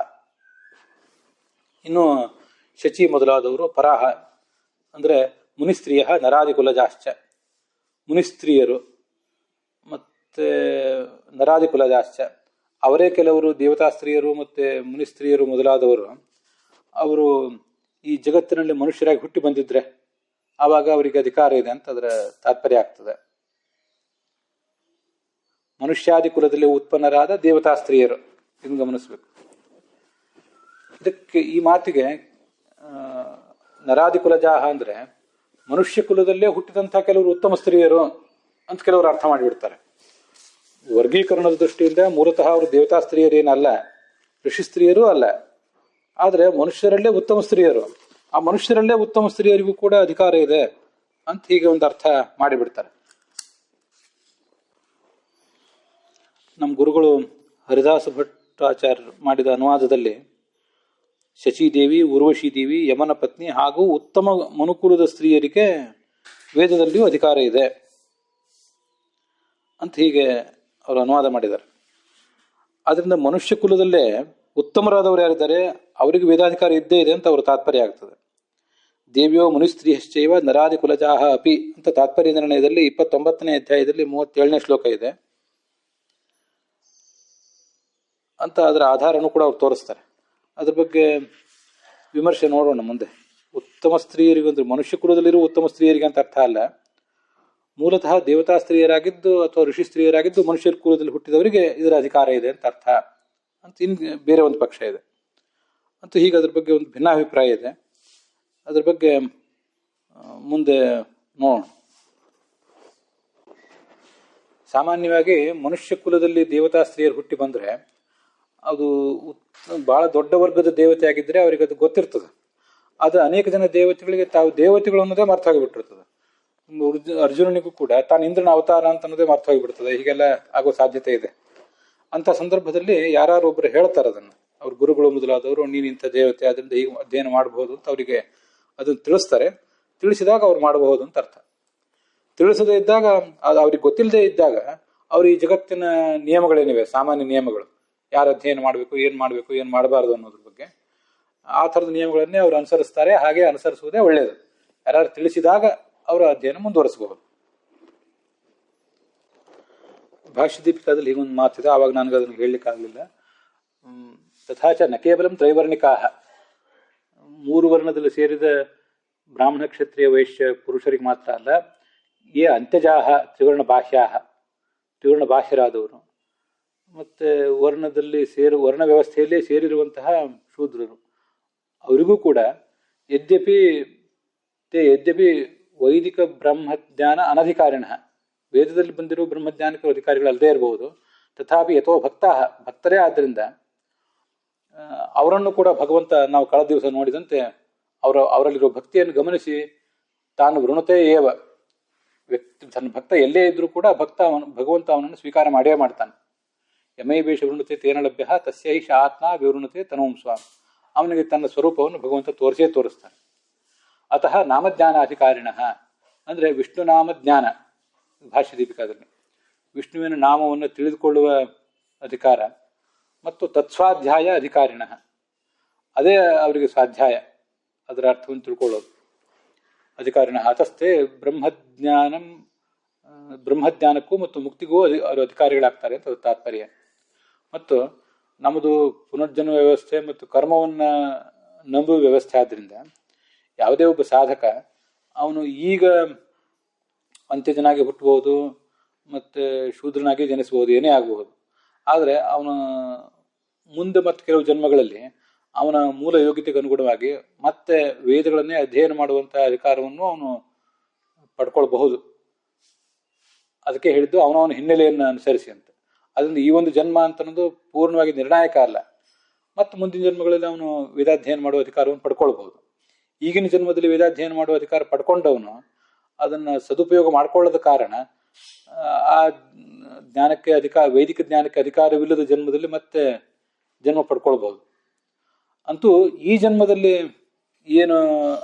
ಇನ್ನು ಶಚಿ ಮೊದಲಾದವರು ಪರಾಹ ಅಂದರೆ ಮುನಿಸ್ತ್ರೀಯ ನರಾದಿಕುಲಜಾಶ್ಚ, ಮುನಿಸ್ತ್ರೀಯರು ಮತ್ತೆ ನರಾದಿಕುಲಜಾಶ್ಚ ಅವರೇ ಕೆಲವರು ದೇವತಾ ಸ್ತ್ರೀಯರು ಮತ್ತೆ ಮುನಿಸ್ತ್ರೀಯರು ಮೊದಲಾದವರು. ಅವರು ಈ ಜಗತ್ತಿನಲ್ಲಿ ಮನುಷ್ಯರಾಗಿ ಹುಟ್ಟಿ ಬಂದಿದ್ರೆ ಆವಾಗ ಅವರಿಗೆ ಅಧಿಕಾರ ಇದೆ ಅಂತ ಅದರ ತಾತ್ಪರ್ಯ ಆಗ್ತದೆ. ಮನುಷ್ಯಾದಿ ಕುಲದಲ್ಲಿ ಉತ್ಪನ್ನರಾದ ದೇವತಾ ಸ್ತ್ರೀಯರು, ಇದನ್ನು ಗಮನಿಸಬೇಕು. ಇದಕ್ಕೆ ಈ ಮಾತಿಗೆ ನರಾದಿ ಕುಲಜಾಹ ಅಂದ್ರೆ ಮನುಷ್ಯ ಕುಲದಲ್ಲೇ ಹುಟ್ಟಿದಂತಹ ಕೆಲವರು ಉತ್ತಮ ಸ್ತ್ರೀಯರು ಅಂತ ಕೆಲವರು ಅರ್ಥ ಮಾಡಿಬಿಡ್ತಾರೆ. ವರ್ಗೀಕರಣದ ದೃಷ್ಟಿಯಿಂದ ಮೂಲತಃ ಅವರು ದೇವತಾ ಸ್ತ್ರೀಯರೇನಲ್ಲ, ಋಷಿ ಸ್ತ್ರೀಯರೂ ಅಲ್ಲ. ಆದರೆ ಮನುಷ್ಯರಲ್ಲೇ ಉತ್ತಮ ಸ್ತ್ರೀಯರು, ಆ ಮನುಷ್ಯರಲ್ಲೇ ಉತ್ತಮ ಸ್ತ್ರೀಯರಿಗೂ ಕೂಡ ಅಧಿಕಾರ ಇದೆ ಅಂತ ಹೀಗೆ ಒಂದು ಅರ್ಥ ಮಾಡಿಬಿಡ್ತಾರೆ. ನಮ್ಮ ಗುರುಗಳು ಹರಿದಾಸ ಭಟ್ಟಾಚಾರ್ಯ ಮಾಡಿದ ಅನುವಾದದಲ್ಲಿ ಶಚಿದೇವಿ, ಊರ್ವಶೀದೇವಿ, ಯಮನ ಪತ್ನಿ ಹಾಗೂ ಉತ್ತಮ ಮನುಕುಲದ ಸ್ತ್ರೀಯರಿಗೆ ವೇದದಲ್ಲಿಯೂ ಅಧಿಕಾರ ಇದೆ ಅಂತ ಹೀಗೆ ಅವರು ಅನುವಾದ ಮಾಡಿದ್ದಾರೆ. ಆದ್ರಿಂದ ಮನುಷ್ಯ ಕುಲದಲ್ಲೇ ಉತ್ತಮರಾದವರು ಯಾರಿದ್ದಾರೆ ಅವರಿಗೆ ವೇದಾಧಿಕಾರ ಇದ್ದೇ ಇದೆ ಅಂತ ಅವರ ತಾತ್ಪರ್ಯ ಆಗ್ತದೆ. ದೇವ್ಯೋ ಮುನಿಸ್ತ್ರೀಯಶ್ಚೈವ ನರಾದಿ ಕುಲಜಾಹ ಅಪಿ ಅಂತ ತಾತ್ಪರ್ಯ ನಿರ್ಣಯದಲ್ಲಿ 29ನೇ ಅಧ್ಯಾಯದಲ್ಲಿ 37ನೇ ಶ್ಲೋಕ ಇದೆ ಅಂತ ಅದರ ಆಧಾರನೂ ಕೂಡ ಅವ್ರು ತೋರಿಸ್ತಾರೆ. ಅದ್ರ ಬಗ್ಗೆ ವಿಮರ್ಶೆ ನೋಡೋಣ ಮುಂದೆ. ಉತ್ತಮ ಸ್ತ್ರೀಯರಿಗೆ ಅಂದ್ರೆ ಮನುಷ್ಯ ಕುಲದಲ್ಲಿರುವ ಉತ್ತಮ ಸ್ತ್ರೀಯರಿಗೆ ಅಂತ ಅರ್ಥ ಅಲ್ಲ, ಮೂಲತಃ ದೇವತಾ ಸ್ತ್ರೀಯರಾಗಿದ್ದು ಅಥವಾ ಋಷಿ ಸ್ತ್ರೀಯರಾಗಿದ್ದು ಮನುಷ್ಯರ ಕುಲದಲ್ಲಿ ಹುಟ್ಟಿದವರಿಗೆ ಇದರ ಅಧಿಕಾರ ಇದೆ ಅಂತ ಅರ್ಥ ಅಂತ ಇನ್ನು ಬೇರೆ ಒಂದು ಪಕ್ಷ ಇದೆ ಅಂತೂ ಹೀಗೆ ಅದ್ರ ಬಗ್ಗೆ ಒಂದು ಭಿನ್ನಾಭಿಪ್ರಾಯ ಇದೆ. ಅದ್ರ ಬಗ್ಗೆ ಮುಂದೆ ನೋಡೋಣ. ಸಾಮಾನ್ಯವಾಗಿ ಮನುಷ್ಯ ಕುಲದಲ್ಲಿ ದೇವತಾ ಸ್ತ್ರೀಯರು ಹುಟ್ಟಿ ಬಂದ್ರೆ ಅದು ಬಹಳ ದೊಡ್ಡ ವರ್ಗದ ದೇವತೆ ಆಗಿದ್ರೆ ಅವರಿಗೆ ಅದು ಗೊತ್ತಿರ್ತದೆ. ಆದ್ರೆ ಅನೇಕ ಜನ ದೇವತೆಗಳಿಗೆ ತಾವು ದೇವತೆಗಳು ಅನ್ನೋದೇ ಮರ್ಥ ಆಗಿಬಿಟ್ಟಿರ್ತದೆ. ಅರ್ಜುನನಿಗೂ ಕೂಡ ತಾನು ಇಂದ್ರನ ಅವತಾರ ಅಂತ ಅನ್ನೋದೇ ಮರ್ಥ ಆಗಿಬಿಡ್ತದೆ. ಹೀಗೆಲ್ಲ ಆಗೋ ಸಾಧ್ಯತೆ ಇದೆ. ಅಂತ ಸಂದರ್ಭದಲ್ಲಿ ಯಾರು ಒಬ್ರು ಹೇಳ್ತಾರೆ ಅದನ್ನು, ಅವ್ರ ಗುರುಗಳು ಮೊದಲಾದವರು, ನೀನು ಇಂಥ ದೇವತೆ ಅದರಿಂದ ಹೀಗೆ ಅಧ್ಯಯನ ಮಾಡಬಹುದು ಅಂತ ಅವರಿಗೆ ಅದನ್ನು ತಿಳಿಸ್ತಾರೆ. ತಿಳಿಸಿದಾಗ ಅವ್ರು ಮಾಡಬಹುದು ಅಂತ ಅರ್ಥ. ತಿಳಿಸದೇ ಇದ್ದಾಗ, ಅವ್ರಿಗೆ ಗೊತ್ತಿಲ್ಲದೆ ಇದ್ದಾಗ ಅವ್ರು ಈ ಜಗತ್ತಿನ ನಿಯಮಗಳೇನಿವೆ, ಸಾಮಾನ್ಯ ನಿಯಮಗಳು, ಯಾರು ಅಧ್ಯಯನ ಮಾಡಬೇಕು, ಏನು ಮಾಡಬಾರ್ದು ಅನ್ನೋದ್ರ ಬಗ್ಗೆ ಆ ಥರದ ನಿಯಮಗಳನ್ನೇ ಅವರು ಅನುಸರಿಸ್ತಾರೆ. ಹಾಗೆ ಅನುಸರಿಸುವುದೇ ಒಳ್ಳೆಯದು. ಯಾರು ತಿಳಿಸಿದಾಗ ಅವರ ಅಧ್ಯಯನ ಮುಂದುವರಿಸಬಹುದು. ಭಾಷ್ಯ ದೀಪಿಕಾದಲ್ಲಿ ಹೀಗೊಂದು ಮಾತಿದೆ, ಆವಾಗ ನನಗೆ ಅದನ್ನು ಹೇಳಲಿಕ್ಕಾಗಲಿಲ್ಲ. ತಥಾಚ ನ ಕೇವಲಂ ತ್ರೈವರ್ಣಿಕಾಹ, 3 ವರ್ಣದಲ್ಲಿ ಸೇರಿದ ಬ್ರಾಹ್ಮಣ, ಕ್ಷತ್ರಿಯ, ವೈಶ್ಯ ಪುರುಷರಿಗೆ ಮಾತ್ರ ಅಲ್ಲ, ಯೇ ಅಂತ್ಯಜಾಹ ತ್ರಿವರ್ಣ ಬಾಹ್ಯಾಹ, ತ್ರಿವರ್ಣ ಬಾಹ್ಯರಾದವರು, ಮತ್ತೆ ವರ್ಣದಲ್ಲಿ ವರ್ಣ ವ್ಯವಸ್ಥೆಯಲ್ಲೇ ಸೇರಿರುವಂತಹ ಶೂದ್ರರು, ಅವರಿಗೂ ಕೂಡ ಯದ್ಯಪಿ ವೈದಿಕ ಬ್ರಹ್ಮಜ್ಞಾನ ಅನಧಿಕಾರಿಣ, ವೇದದಲ್ಲಿ ಬಂದಿರುವ ಬ್ರಹ್ಮಜ್ಞಾನಕ್ಕೆ ಅಧಿಕಾರಿಗಳಲ್ಲದೇ ಇರಬಹುದು, ತಥಾಪಿ ಯಥೋ ಭಕ್ತರೇ ಆದ್ದರಿಂದ ಅವರನ್ನು ಕೂಡ ಭಗವಂತ, ನಾವು ಕಳೆದ ದಿವಸ ನೋಡಿದಂತೆ ಅವರಲ್ಲಿರುವ ಭಕ್ತಿಯನ್ನು ಗಮನಿಸಿ ತಾನು ವೃಣತೆ ಏವ, ತನ್ನ ಭಕ್ತ ಎಲ್ಲೇ ಇದ್ರೂ ಕೂಡ ಭಗವಂತ ಅವನನ್ನು ಸ್ವೀಕಾರ ಮಾಡೇ ಮಾಡ್ತಾನೆ. ಯಮೈಬೇಷ ವೃಣತೆ ತೇನ ಲಭ್ಯ ತಸ್ಯೈಷ ಆತ್ಮ ವಿವೃಣತೆ ತನೋಂ ಸ್ವಾಮಿ, ಅವನಿಗೆ ತನ್ನ ಸ್ವರೂಪವನ್ನು ಭಗವಂತ ತೋರಿಸ್ತಾನೆ. ಅತಃ ನಾಮಜ್ಞಾನಾಧಿಕಾರಿಣ ಅಂದ್ರೆ ವಿಷ್ಣು ನಾಮ ಜ್ಞಾನ, ಭಾಷ್ಯ ದೀಪಿಕಾದಲ್ಲಿ ವಿಷ್ಣುವಿನ ನಾಮವನ್ನು ತಿಳಿದುಕೊಳ್ಳುವ ಅಧಿಕಾರ ಮತ್ತು ತತ್ಸ್ವಾಧ್ಯಾಯ ಅಧಿಕಾರಿಣ, ಅದೇ ಅವರಿಗೆ ಸ್ವಾಧ್ಯಾಯ, ಅದರ ಅರ್ಥವನ್ನು ತಿಳ್ಕೊಳ್ಳೋದು. ಅಧಿಕಾರಿಣ ಹತಸ್ಥೆ ಬ್ರಹ್ಮಜ್ಞಾನಂ ಬ್ರಹ್ಮಜ್ಞಾನಕ್ಕೂ ಮತ್ತು ಮುಕ್ತಿಗೂ ಅವರು ಅಧಿಕಾರಿಗಳಾಗ್ತಾರೆ ಅಂತ ತಾತ್ಪರ್ಯ. ಮತ್ತು ನಮ್ಮದು ಪುನರ್ಜನ್ಮ ವ್ಯವಸ್ಥೆ ಮತ್ತು ಕರ್ಮವನ್ನು ನಂಬುವ ವ್ಯವಸ್ಥೆ ಆದ್ದರಿಂದ ಯಾವುದೇ ಒಬ್ಬ ಸಾಧಕ ಅವನು ಈಗ ಅಂತ್ಯಜನಾಗಿ ಹುಟ್ಟಬಹುದು ಮತ್ತು ಶೂದ್ರನಾಗಿ ಜನಿಸಬಹುದು, ಏನೇ ಆಗಬಹುದು. ಆದರೆ ಅವನ ಮುಂದೆ ಮತ್ತು ಕೆಲವು ಜನ್ಮಗಳಲ್ಲಿ ಅವನ ಮೂಲ ಯೋಗ್ಯತೆಗೆ ಅನುಗುಣವಾಗಿ ಮತ್ತೆ ವೇದಗಳನ್ನೇ ಅಧ್ಯಯನ ಮಾಡುವಂತಹ ಅಧಿಕಾರವನ್ನು ಅವನು ಪಡ್ಕೊಳ್ಬಹುದು. ಅದಕ್ಕೆ ಹೇಳಿದ್ದು ಅವನವನ ಹಿನ್ನೆಲೆಯನ್ನು ಅನುಸರಿಸಿ ಅಂತ. ಅದರಿಂದ ಈ ಒಂದು ಜನ್ಮ ಅಂತ ಅನ್ನೋದು ಪೂರ್ಣವಾಗಿ ನಿರ್ಣಾಯಕ ಅಲ್ಲ. ಮತ್ತು ಮುಂದಿನ ಜನ್ಮಗಳಲ್ಲಿ ಅವನು ವೇದಾಧ್ಯಯನ ಮಾಡುವ ಅಧಿಕಾರವನ್ನು ಪಡ್ಕೊಳ್ಬಹುದು. ಈಗಿನ ಜನ್ಮದಲ್ಲಿ ವೇದಾಧ್ಯಯನ ಮಾಡುವ ಅಧಿಕಾರ ಪಡ್ಕೊಂಡವನು ಅದನ್ನು ಸದುಪಯೋಗ ಮಾಡ್ಕೊಳ್ಳದ ಕಾರಣ ಆ ಜ್ಞಾನಕ್ಕೆ ವೈದಿಕ ಜ್ಞಾನಕ್ಕೆ ಅಧಿಕಾರವಿಲ್ಲದ ಜನ್ಮದಲ್ಲಿ ಮತ್ತೆ ಜನ್ಮ ಪಡ್ಕೊಳ್ಬಹುದು. ಅಂತೂ ಈ ಜನ್ಮದಲ್ಲಿ ಏನು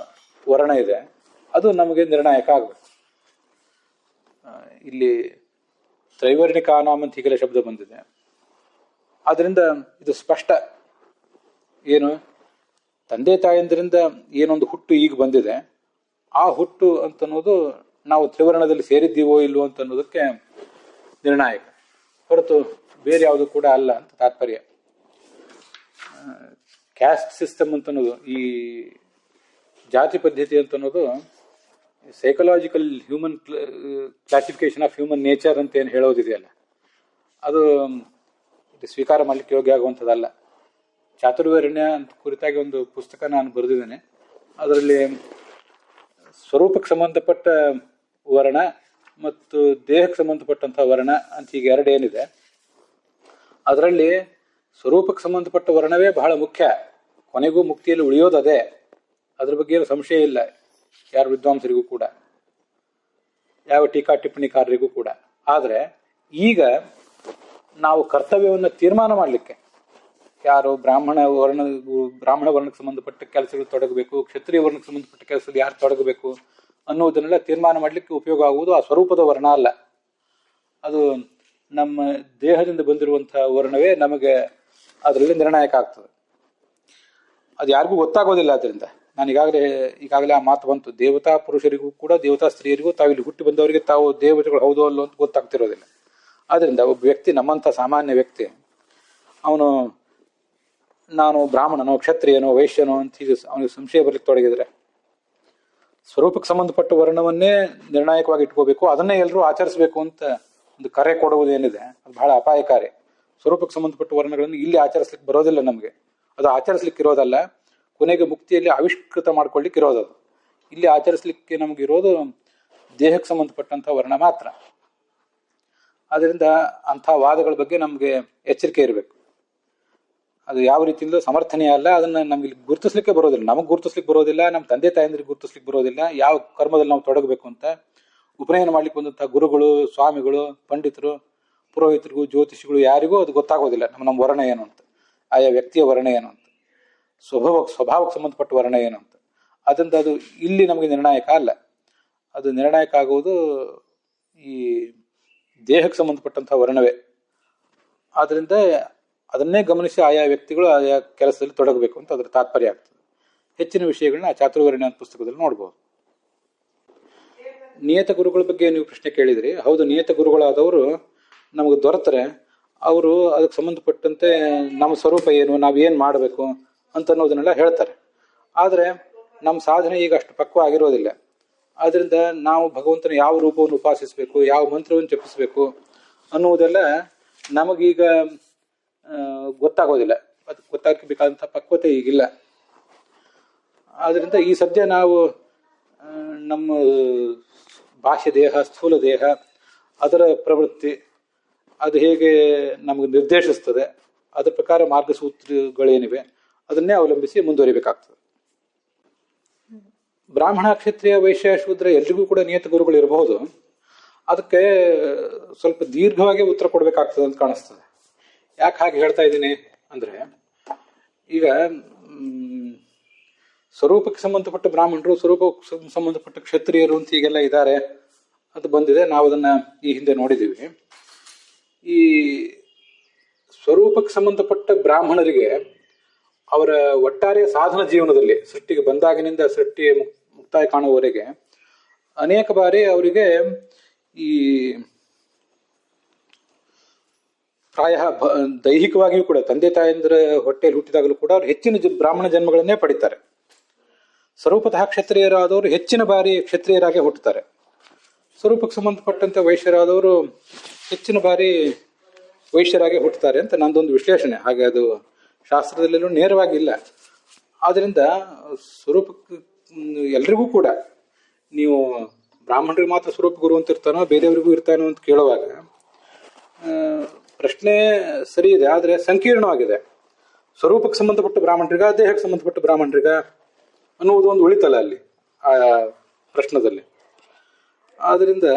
ವರ್ಣ ಇದೆ ಅದು ನಮಗೆ ನಿರ್ಣಾಯಕ ಆಗಬೇಕು. ಇಲ್ಲಿ ತ್ರೈವರ್ಣಿಕಾನಾಮ್ ಅಂತ ಹೀಗೆಲ್ಲ ಶಬ್ದ ಬಂದಿದೆ. ಆದ್ರಿಂದ ಇದು ಸ್ಪಷ್ಟ. ಏನು ತಂದೆ ತಾಯಂದ್ರಿಂದ ಏನೊಂದು ಹುಟ್ಟು ಈಗ ಬಂದಿದೆ, ಆ ಹುಟ್ಟು ಅಂತನ್ನೋದು ನಾವು ತ್ರಿವರ್ಣದಲ್ಲಿ ಸೇರಿದ್ದೀವೋ ಇಲ್ವೋ ಅಂತ ಅನ್ನೋದಕ್ಕೆ ನಿರ್ಣಾಯಕ, ಹೊರತು ಬೇರೆ ಯಾವುದು ಕೂಡ ಅಲ್ಲ ಅಂತ ತಾತ್ಪರ್ಯ. ಕ್ಯಾಸ್ಟ್ ಸಿಸ್ಟಮ್ ಅಂತ ಅನ್ನೋದು, ಈ ಜಾತಿ ಪದ್ಧತಿ ಅಂತ ಅನ್ನೋದು psychological human classification of human nature ಅಂತ ಏನು ಹೇಳೋದಿದೆಯಲ್ಲ, ಅದು ಸ್ವೀಕಾರ ಮಾಡಲಿಕ್ಕೆ ಯೋಗ್ಯ ಆಗುವಂಥದ್ದಲ್ಲ. ಚಾತುರ್ವರ್ಣ್ಯ ಅಂತ ಕುರಿತಾಗಿ ಒಂದು ಪುಸ್ತಕ ನಾನು ಬರೆದಿದ್ದೇನೆ. ಅದರಲ್ಲಿ ಸ್ವರೂಪಕ್ಕೆ ಸಂಬಂಧಪಟ್ಟ ವರ್ಣ ಮತ್ತು ದೇಹಕ್ಕೆ ಸಂಬಂಧಪಟ್ಟಂತಹ ವರ್ಣ ಅಂತ ಈಗ ಎರಡು ಏನಿದೆ, ಅದರಲ್ಲಿ ಸ್ವರೂಪಕ್ಕೆ ಸಂಬಂಧಪಟ್ಟ ವರ್ಣವೇ ಬಹಳ ಮುಖ್ಯ. ಕೊನೆಗೂ ಮುಕ್ತಿಯಲ್ಲಿ ಉಳಿಯೋದು ಅದೇ, ಅದ್ರ ಬಗ್ಗೆ ಏನು ಸಂಶಯ ಇಲ್ಲ ಯಾರ ವಿದ್ವಾಂಸರಿಗೂ ಕೂಡ, ಯಾವ ಟೀಕಾ ಟಿಪ್ಪಣಿಕಾರರಿಗೂ ಕೂಡ. ಆದರೆ ಈಗ ನಾವು ಕರ್ತವ್ಯವನ್ನು ತೀರ್ಮಾನ ಮಾಡಲಿಕ್ಕೆ, ಯಾರು ಬ್ರಾಹ್ಮಣ ವರ್ಣಕ್ಕೆ ಸಂಬಂಧಪಟ್ಟ ಕೆಲಸಗಳು ತೊಡಗಬೇಕು, ಕ್ಷತ್ರಿಯ ವರ್ಣಕ್ಕೆ ಸಂಬಂಧಪಟ್ಟ ಕೆಲಸದಲ್ಲಿ ಯಾರು ತೊಡಗಬೇಕು ಅನ್ನೋದನ್ನೆಲ್ಲ ತೀರ್ಮಾನ ಮಾಡಲಿಕ್ಕೆ ಉಪಯೋಗ ಆಗುವುದು ಆ ಸ್ವರೂಪದ ವರ್ಣ ಅಲ್ಲ. ಅದು ನಮ್ಮ ದೇಹದಿಂದ ಬಂದಿರುವಂತಹ ವರ್ಣವೇ ನಮಗೆ ಅದರಲ್ಲಿ ನಿರ್ಣಾಯಕ ಆಗ್ತದೆ. ಅದು ಯಾರಿಗೂ ಗೊತ್ತಾಗೋದಿಲ್ಲ. ಅದರಿಂದ ನಾನು ಈಗಾಗಲೇ ಆ ಮಾತು ಬಂತು, ದೇವತಾ ಪುರುಷರಿಗೂ ಕೂಡ ದೇವತಾ ಸ್ತ್ರೀಯರಿಗೂ ತಾವಿಲ್ಲಿ ಹುಟ್ಟಿ ಬಂದವರಿಗೆ ತಾವು ದೇವತೆಗಳು ಹೌದೋ ಅಲ್ಲೋ ಅಂತ ಗೊತ್ತಾಗ್ತಿರೋದಿಲ್ಲ. ಆದ್ರಿಂದ ಒಬ್ಬ ವ್ಯಕ್ತಿ, ನಮ್ಮಂಥ ಸಾಮಾನ್ಯ ವ್ಯಕ್ತಿ, ಅವನು ನಾನು ಬ್ರಾಹ್ಮಣನೋ ಕ್ಷತ್ರಿಯನೋ ವೈಶ್ಯನೋ ಅಂತ ಹೀಗೆ ಅವನಿಗೆ ಸಂಶಯ ಬರ್ಲಿಕ್ಕೆ ತೊಡಗಿದ್ರೆ, ಸ್ವರೂಪಕ್ಕೆ ಸಂಬಂಧಪಟ್ಟ ವರ್ಣವನ್ನೇ ನಿರ್ಣಾಯಕವಾಗಿ ಇಟ್ಕೋಬೇಕು, ಅದನ್ನೇ ಎಲ್ಲರೂ ಆಚರಿಸಬೇಕು ಅಂತ ಒಂದು ಕರೆ ಕೊಡುವುದೇನಿದೆ ಅದು ಬಹಳ ಅಪಾಯಕಾರಿ. ಸ್ವರೂಪಕ್ಕೆ ಸಂಬಂಧಪಟ್ಟ ವರ್ಣಗಳನ್ನು ಇಲ್ಲಿ ಆಚರಿಸ್ಲಿಕ್ಕೆ ಬರೋದಿಲ್ಲ ನಮಗೆ. ಅದು ಆಚರಿಸ್ಲಿಕ್ಕೆ ಇರೋದಲ್ಲ, ಕೊನೆಗೆ ಮುಕ್ತಿಯಲ್ಲಿ ಆವಿಷ್ಕೃತ ಮಾಡ್ಕೊಳ್ಳಿಕ್ಕೆ ಇರೋದದು. ಇಲ್ಲಿ ಆಚರಿಸ್ಲಿಕ್ಕೆ ನಮಗಿರೋದು ದೇಹಕ್ಕೆ ಸಂಬಂಧಪಟ್ಟಂಥ ವರ್ಣ ಮಾತ್ರ. ಆದ್ದರಿಂದ ಅಂಥ ವಾದಗಳ ಬಗ್ಗೆ ನಮಗೆ ಎಚ್ಚರಿಕೆ ಇರಬೇಕು. ಅದು ಯಾವ ರೀತಿಯಿಂದ ಸಮರ್ಥನೀಯ ಅಲ್ಲ, ಅದನ್ನು ನಮಗೆ ಗುರುತಿಸ್ಲಿಕ್ಕೆ ಬರೋದಿಲ್ಲ, ನಮಗೆ ಗುರುತಿಸ್ಲಿಕ್ಕೆ ಬರೋದಿಲ್ಲ, ನಮ್ಮ ತಂದೆ ತಾಯಂದ್ರಿಗೆ ಗುರುತಿಸ್ಲಿಕ್ಕೆ ಬರೋದಿಲ್ಲ ಯಾವ ಕರ್ಮದಲ್ಲಿ ನಾವು ತೊಡಗಬೇಕು ಅಂತ. ಉಪನಯನ ಮಾಡ್ಲಿಕ್ಕೆ ಬಂದಂಥ ಗುರುಗಳು, ಸ್ವಾಮಿಗಳು, ಪಂಡಿತರು, ಪುರೋಹಿತರಿಗೂ ಜ್ಯೋತಿಷಿಗಳು ಯಾರಿಗೂ ಅದು ಗೊತ್ತಾಗೋದಿಲ್ಲ ನಮ್ಮ ವರ್ಣ ಏನು ಅಂತ, ಆಯಾ ವ್ಯಕ್ತಿಯ ವರ್ಣ ಏನು ಅಂತ, ಸ್ವಭಾವಕ್ಕೆ ಸಂಬಂಧಪಟ್ಟ ವರ್ಣ ಏನು ಅಂತ. ಅದರಿಂದ ಅದು ಇಲ್ಲಿ ನಮಗೆ ನಿರ್ಣಾಯಕ ಅಲ್ಲ. ಅದು ನಿರ್ಣಾಯಕ ಆಗುವುದು ಈ ದೇಹಕ್ಕೆ ಸಂಬಂಧಪಟ್ಟಂತಹ ವರ್ಣವೇ. ಆದ್ರಿಂದ ಅದನ್ನೇ ಗಮನಿಸಿ ಆಯಾ ವ್ಯಕ್ತಿಗಳು ಆಯಾ ಕೆಲಸದಲ್ಲಿ ತೊಡಗಬೇಕು ಅಂತ ಅದರ ತಾತ್ಪರ್ಯ ಆಗ್ತದೆ. ಹೆಚ್ಚಿನ ವಿಷಯಗಳನ್ನ ಚಾತುರ್ವರ್ಣ್ಯ ಅಂತ ಪುಸ್ತಕದಲ್ಲಿ ನೋಡ್ಬೋದು. ನಿಯತ ಗುರುಗಳ ಬಗ್ಗೆ ನೀವು ಪ್ರಶ್ನೆ ಕೇಳಿದ್ರಿ. ಹೌದು, ನಿಯತ ಗುರುಗಳಾದವರು ನಮಗೆ ದೊರೆತರೆ ಅವರು ಅದಕ್ಕೆ ಸಂಬಂಧಪಟ್ಟಂತೆ ನಮ್ಮ ಸ್ವರೂಪ ಏನು, ನಾವೇನು ಮಾಡಬೇಕು ಅಂತ ಅನ್ನೋದನ್ನೆಲ್ಲ ಹೇಳ್ತಾರೆ. ಆದರೆ ನಮ್ಮ ಸಾಧನೆ ಈಗ ಅಷ್ಟು ಪಕ್ವ ಆಗಿರೋದಿಲ್ಲ. ಆದ್ರಿಂದ ನಾವು ಭಗವಂತನ ಯಾವ ರೂಪವನ್ನು ಉಪಾಸಿಸಬೇಕು, ಯಾವ ಮಂತ್ರವನ್ನು ಜಪಿಸಬೇಕು ಅನ್ನುವುದೆಲ್ಲ ನಮಗೀಗ ಗೊತ್ತಾಗೋದಿಲ್ಲ. ಅದು ಗೊತ್ತಾಗಕ್ಕೆ ಬೇಕಾದಂಥ ಪಕ್ವತೆ ಈಗಿಲ್ಲ. ಆದ್ರಿಂದ ಈ ಸದ್ಯ ನಾವು ನಮ್ಮ ಬಾಹ್ಯ ದೇಹ, ಸ್ಥೂಲ ದೇಹ, ಅದರ ಪ್ರವೃತ್ತಿ ಅದು ಹೇಗೆ ನಮಗೆ ನಿರ್ದೇಶಿಸ್ತದೆ, ಅದರ ಪ್ರಕಾರ ಮಾರ್ಗಸೂತ್ರಗಳೇನಿವೆ ಅದನ್ನೇ ಅವಲಂಬಿಸಿ ಮುಂದುವರಿಬೇಕಾಗ್ತದೆ. ಬ್ರಾಹ್ಮಣ, ಕ್ಷತ್ರಿಯ, ವೈಶ್ಯ, ಶೂದ್ರ ಎಲ್ರಿಗೂ ಕೂಡ ನಿಯತ ಗುರುಗಳು ಇರಬಹುದು. ಅದಕ್ಕೆ ಸ್ವಲ್ಪ ದೀರ್ಘವಾಗಿ ಉತ್ತರ ಕೊಡಬೇಕಾಗ್ತದೆ ಅಂತ ಕಾಣಿಸ್ತದೆ. ಯಾಕೆ ಹಾಗೆ ಹೇಳ್ತಾ ಇದ್ದೀನಿ ಅಂದ್ರೆ, ಈಗ ಸ್ವರೂಪಕ್ಕೆ ಸಂಬಂಧಪಟ್ಟ ಬ್ರಾಹ್ಮಣರು, ಸ್ವರೂಪಕ್ಕೆ ಸಂಬಂಧಪಟ್ಟ ಕ್ಷತ್ರಿಯರು ಅಂತ ಹೀಗೆಲ್ಲ ಇದ್ದಾರೆ, ಅದು ಬಂದಿದೆ. ನಾವು ಅದನ್ನ ಈ ಹಿಂದೆ ನೋಡಿದ್ದೀವಿ. ಈ ಸ್ವರೂಪಕ್ಕೆ ಸಂಬಂಧಪಟ್ಟ ಬ್ರಾಹ್ಮಣರಿಗೆ ಅವರ ಒಟ್ಟಾರೆ ಸಾಧನ ಜೀವನದಲ್ಲಿ, ಸೃಷ್ಟಿಗೆ ಬಂದಾಗಿನಿಂದ ಸೃಷ್ಟಿಯ ಮುಕ್ತಾಯ ಕಾಣುವವರೆಗೆ ಅನೇಕ ಬಾರಿ ಅವರಿಗೆ ಈ ಪ್ರಾಯ ದೈಹಿಕವಾಗಿಯೂ ಕೂಡ ತಂದೆ ತಾಯಂದ್ರ ಹೊಟ್ಟೆಯಲ್ಲಿ ಹುಟ್ಟಿದಾಗಲೂ ಕೂಡ ಅವ್ರು ಹೆಚ್ಚಿನ ಬ್ರಾಹ್ಮಣ ಜನ್ಮಗಳನ್ನೇ ಪಡಿತಾರೆ. ಸ್ವರೂಪತಃ ಕ್ಷತ್ರಿಯರಾದವರು ಹೆಚ್ಚಿನ ಬಾರಿ ಕ್ಷತ್ರಿಯರಾಗಿ ಹುಟ್ಟುತ್ತಾರೆ. ಸ್ವರೂಪಕ್ಕೆ ಸಂಬಂಧಪಟ್ಟಂತೆ ವೈಶ್ಯರಾದವರು ಹೆಚ್ಚಿನ ಬಾರಿ ವೈಶ್ಯರಾಗಿ ಹುಟ್ಟುತ್ತಾರೆ ಅಂತ ನಂದೊಂದು ವಿಶ್ಲೇಷಣೆ. ಹಾಗೆ ಅದು ಶಾಸ್ತ್ರದಲ್ಲೆಲ್ಲೂ ನೇರವಾಗಿ ಇಲ್ಲ. ಆದ್ರಿಂದ ಸ್ವರೂಪಕ್ಕೆ ಎಲ್ರಿಗೂ ಕೂಡ ನೀವು ಬ್ರಾಹ್ಮಣರಿಗೆ ಮಾತ್ರ ಸ್ವರೂಪ ಗುರು ಅಂತ ಇರ್ತಾನೋ ಬೇರೆಯವರಿಗೂ ಇರ್ತಾನೋ ಅಂತ ಕೇಳುವಾಗ ಪ್ರಶ್ನೆ ಸರಿ ಇದೆ, ಆದರೆ ಸಂಕೀರ್ಣವಾಗಿದೆ. ಸ್ವರೂಪಕ್ಕೆ ಸಂಬಂಧಪಟ್ಟ ಬ್ರಾಹ್ಮಣರಿಗ ದೇಹಕ್ಕೆ ಸಂಬಂಧಪಟ್ಟ ಬ್ರಾಹ್ಮಣರಿಗ ಅನ್ನುವುದು ಒಂದು ಉಳಿತಲ್ಲ ಅಲ್ಲಿ ಆ ಪ್ರಶ್ನದಲ್ಲಿ. ಆದ್ರಿಂದ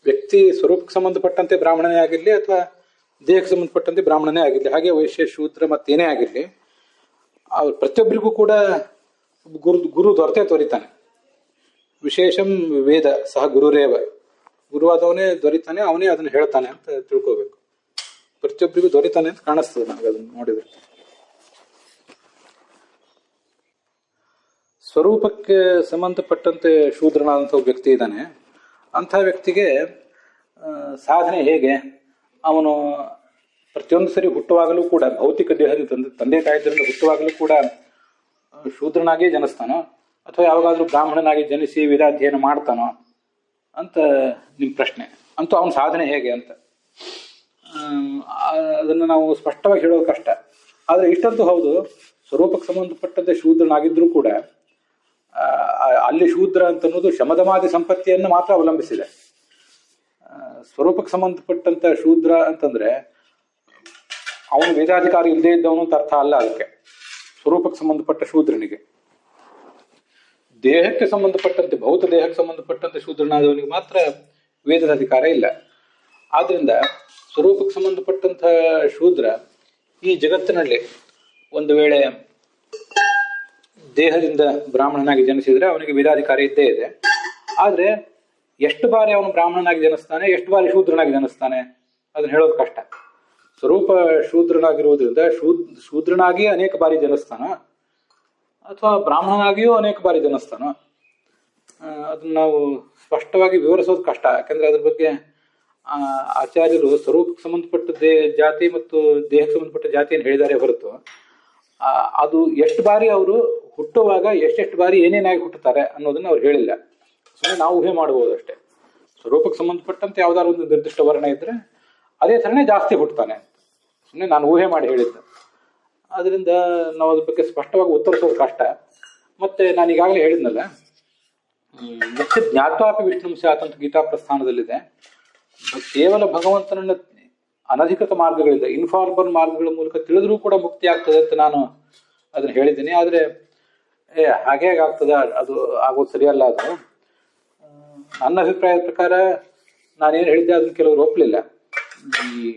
ವ್ಯಕ್ತಿ ಸ್ವರೂಪಕ್ಕೆ ಸಂಬಂಧಪಟ್ಟಂತೆ ಬ್ರಾಹ್ಮಣನೇ ಆಗಿರಲಿ ಅಥವಾ ದೇಹಕ್ಕೆ ಸಂಬಂಧಪಟ್ಟಂತೆ ಬ್ರಾಹ್ಮಣನೇ ಆಗಿರಲಿ, ಹಾಗೆ ವೈಶ್ಯ ಶೂದ್ರ ಮತ್ತೇನೇ ಆಗಿರಲಿ, ಅವ್ರು ಪ್ರತಿಯೊಬ್ಬರಿಗೂ ಕೂಡ ಗುರು ದೊರೆತಾನೆ. ವಿಶೇಷಂ ವೇದ ಸಹ ಗುರುರೇವ, ಗುರುವಾದವನೇ ದೊರೀತಾನೆ, ಅವನೇ ಅದನ್ನ ಹೇಳ್ತಾನೆ ಅಂತ ತಿಳ್ಕೋಬೇಕು. ಪ್ರತಿಯೊಬ್ಬರಿಗೂ ದೊರೀತಾನೆ ಅಂತ ಕಾಣಿಸ್ತದೆ ನನಗೆ ಅದನ್ನ ನೋಡಿದ್ರೆ. ಸ್ವರೂಪಕ್ಕೆ ಸಂಬಂಧಪಟ್ಟಂತೆ ಶೂದ್ರನಾದಂಥ ವ್ಯಕ್ತಿ ಇದ್ದಾನೆ. ಅಂಥ ವ್ಯಕ್ತಿಗೆ ಸಾಧನೆ ಹೇಗೆ? ಅವನು ಪ್ರತಿಯೊಂದು ಸರಿ ಹುಟ್ಟುವಾಗಲೂ ಕೂಡ ಭೌತಿಕ ದೇಹದ ತಂದೆ ತಾಯಿದ್ದರಿಂದ ಹುಟ್ಟುವಾಗಲೂ ಕೂಡ ಶೂದ್ರನಾಗಿ ಜನಿಸ್ತಾನೋ ಅಥವಾ ಯಾವಾಗಾದ್ರೂ ಬ್ರಾಹ್ಮಣನಾಗಿ ಜನಿಸಿ ವೇದಾಧ್ಯಯನ ಮಾಡ್ತಾನೋ ಅಂತ ನಿಮ್ಮ ಪ್ರಶ್ನೆ. ಅಂತೂ ಅವನ ಸಾಧನೆ ಹೇಗೆ ಅಂತ ಅದನ್ನು ನಾವು ಸ್ಪಷ್ಟವಾಗಿ ಹೇಳೋದು ಕಷ್ಟ. ಆದರೆ ಇಷ್ಟಂತೂ ಹೌದು, ಸ್ವರೂಪಕ್ಕೆ ಸಂಬಂಧಪಟ್ಟಂತೆ ಶೂದ್ರನಾಗಿದ್ರೂ ಕೂಡ ಅಲ್ಲಿ ಶೂದ್ರ ಅಂತ ಅನ್ನೋದು ಶಮದಮಾದಿ ಸಂಪತ್ತಿಯನ್ನು ಮಾತ್ರ ಅವಲಂಬಿಸಿದೆ. ಸ್ವರೂಪಕ್ಕೆ ಸಂಬಂಧಪಟ್ಟಂತ ಶೂದ್ರ ಅಂತಂದ್ರೆ ಅವನು ವೇದಾಧಿಕಾರಿ ಇಲ್ಲದೆ ಇದ್ದವನು ಅಂತ ಅರ್ಥ ಅಲ್ಲ. ಅದಕ್ಕೆ ಸ್ವರೂಪಕ್ಕೆ ಸಂಬಂಧಪಟ್ಟ ಶೂದ್ರನಿಗೆ ದೇಹಕ್ಕೆ ಸಂಬಂಧಪಟ್ಟಂತೆ ಭೌತ ದೇಹಕ್ಕೆ ಸಂಬಂಧಪಟ್ಟಂತೆ ಶೂದ್ರನಾದವನಿಗೆ ಮಾತ್ರ ವೇದದ ಅಧಿಕಾರ ಇಲ್ಲ. ಆದ್ರಿಂದ ಸ್ವರೂಪಕ್ಕೆ ಸಂಬಂಧಪಟ್ಟಂತ ಶೂದ್ರ ಈ ಜಗತ್ತಿನಲ್ಲಿ ಒಂದು ವೇಳೆ ದೇಹದಿಂದ ಬ್ರಾಹ್ಮಣನಾಗಿ ಜನಿಸಿದ್ರೆ ಅವನಿಗೆ ವೇದಾಧಿಕಾರ ಇದ್ದೇ ಇದೆ. ಆದ್ರೆ ಎಷ್ಟು ಬಾರಿ ಅವನು ಬ್ರಾಹ್ಮಣನಾಗಿ ಜನಿಸ್ತಾನೆ, ಎಷ್ಟು ಬಾರಿ ಶೂದ್ರನಾಗಿ ಜನಿಸ್ತಾನೆ ಅದನ್ನ ಹೇಳೋದು ಕಷ್ಟ. ಸ್ವರೂಪ ಶೂದ್ರನಾಗಿರುವುದರಿಂದ ಶೂದ್ರನಾಗಿ ಅನೇಕ ಬಾರಿ ಜನಿಸ್ತಾನ ಅಥವಾ ಬ್ರಾಹ್ಮಣನಾಗಿಯೂ ಅನೇಕ ಬಾರಿ ಜನಿಸ್ತಾನ, ಅದನ್ನ ನಾವು ಸ್ಪಷ್ಟವಾಗಿ ವಿವರಿಸೋದು ಕಷ್ಟ. ಯಾಕಂದ್ರೆ ಅದ್ರ ಬಗ್ಗೆ ಆಚಾರ್ಯರು ಸ್ವರೂಪಕ್ಕೆ ಸಂಬಂಧಪಟ್ಟ ಜಾತಿ ಮತ್ತು ದೇಹಕ್ಕೆ ಸಂಬಂಧಪಟ್ಟ ಜಾತಿಯನ್ನು ಹೇಳಿದ್ದಾರೆ ಹೊರತು ಅದು ಎಷ್ಟು ಬಾರಿ ಅವರು ಹುಟ್ಟುವಾಗ ಎಷ್ಟೆಷ್ಟು ಬಾರಿ ಏನೇನಾಗಿ ಹುಟ್ಟುತ್ತಾರೆ ಅನ್ನೋದನ್ನ ಅವ್ರು ಹೇಳಿಲ್ಲ. ಸುಮ್ಮನೆ ನಾವು ಊಹೆ ಮಾಡಬಹುದು ಅಷ್ಟೇ. ಸ್ವರೂಪಕ್ಕೆ ಸಂಬಂಧಪಟ್ಟಂತೆ ಯಾವ್ದಾದ್ರು ಒಂದು ನಿರ್ದಿಷ್ಟ ವರ್ಣ ಇದ್ರೆ ಅದೇ ಥರನೇ ಜಾಸ್ತಿ ಹುಟ್ಟುತ್ತಾನೆ ಅಂತ ಸುಮ್ಮನೆ ನಾನು ಊಹೆ ಮಾಡಿ ಹೇಳಿದ್ದೆ. ಅದರಿಂದ ನಾವು ಅದ್ರ ಬಗ್ಗೆ ಸ್ಪಷ್ಟವಾಗಿ ಉತ್ತರಿಸೋದು ಕಷ್ಟ. ಮತ್ತೆ ನಾನು ಈಗಾಗಲೇ ಹೇಳಿದ್ನಲ್ಲ, ಮುಖ್ಯ ಜ್ಞಾತ್ವಾಪಿ ವಿಷ್ಣು ಸ್ಯಾತ್ ಅಂತ ಗೀತಾ ಪ್ರಸ್ಥಾನದಲ್ಲಿದೆ. ಕೇವಲ ಭಗವಂತನನ್ನ ಅನಧಿಕೃತ ಮಾರ್ಗಗಳಿದೆ, ಇನ್ಫಾರ್ಮಲ್ ಮಾರ್ಗಗಳ ಮೂಲಕ ತಿಳಿದ್ರೂ ಕೂಡ ಮುಕ್ತಿ ಆಗ್ತದೆ ಅಂತ ನಾನು ಅದನ್ನ ಹೇಳಿದ್ದೀನಿ. ಆದ್ರೆ ಹಾಗೆ ಆಗ್ತದ, ಅದು ಆಗೋದು ಸರಿಯಲ್ಲ. ಅದು ನನ್ನ ಅಭಿಪ್ರಾಯದ ಪ್ರಕಾರ ನಾನೇನು ಹೇಳಿದ್ದೆ ಅದನ್ನ ಕೆಲವರು ಒಪ್ಪಲಿಲ್ಲ. ಈ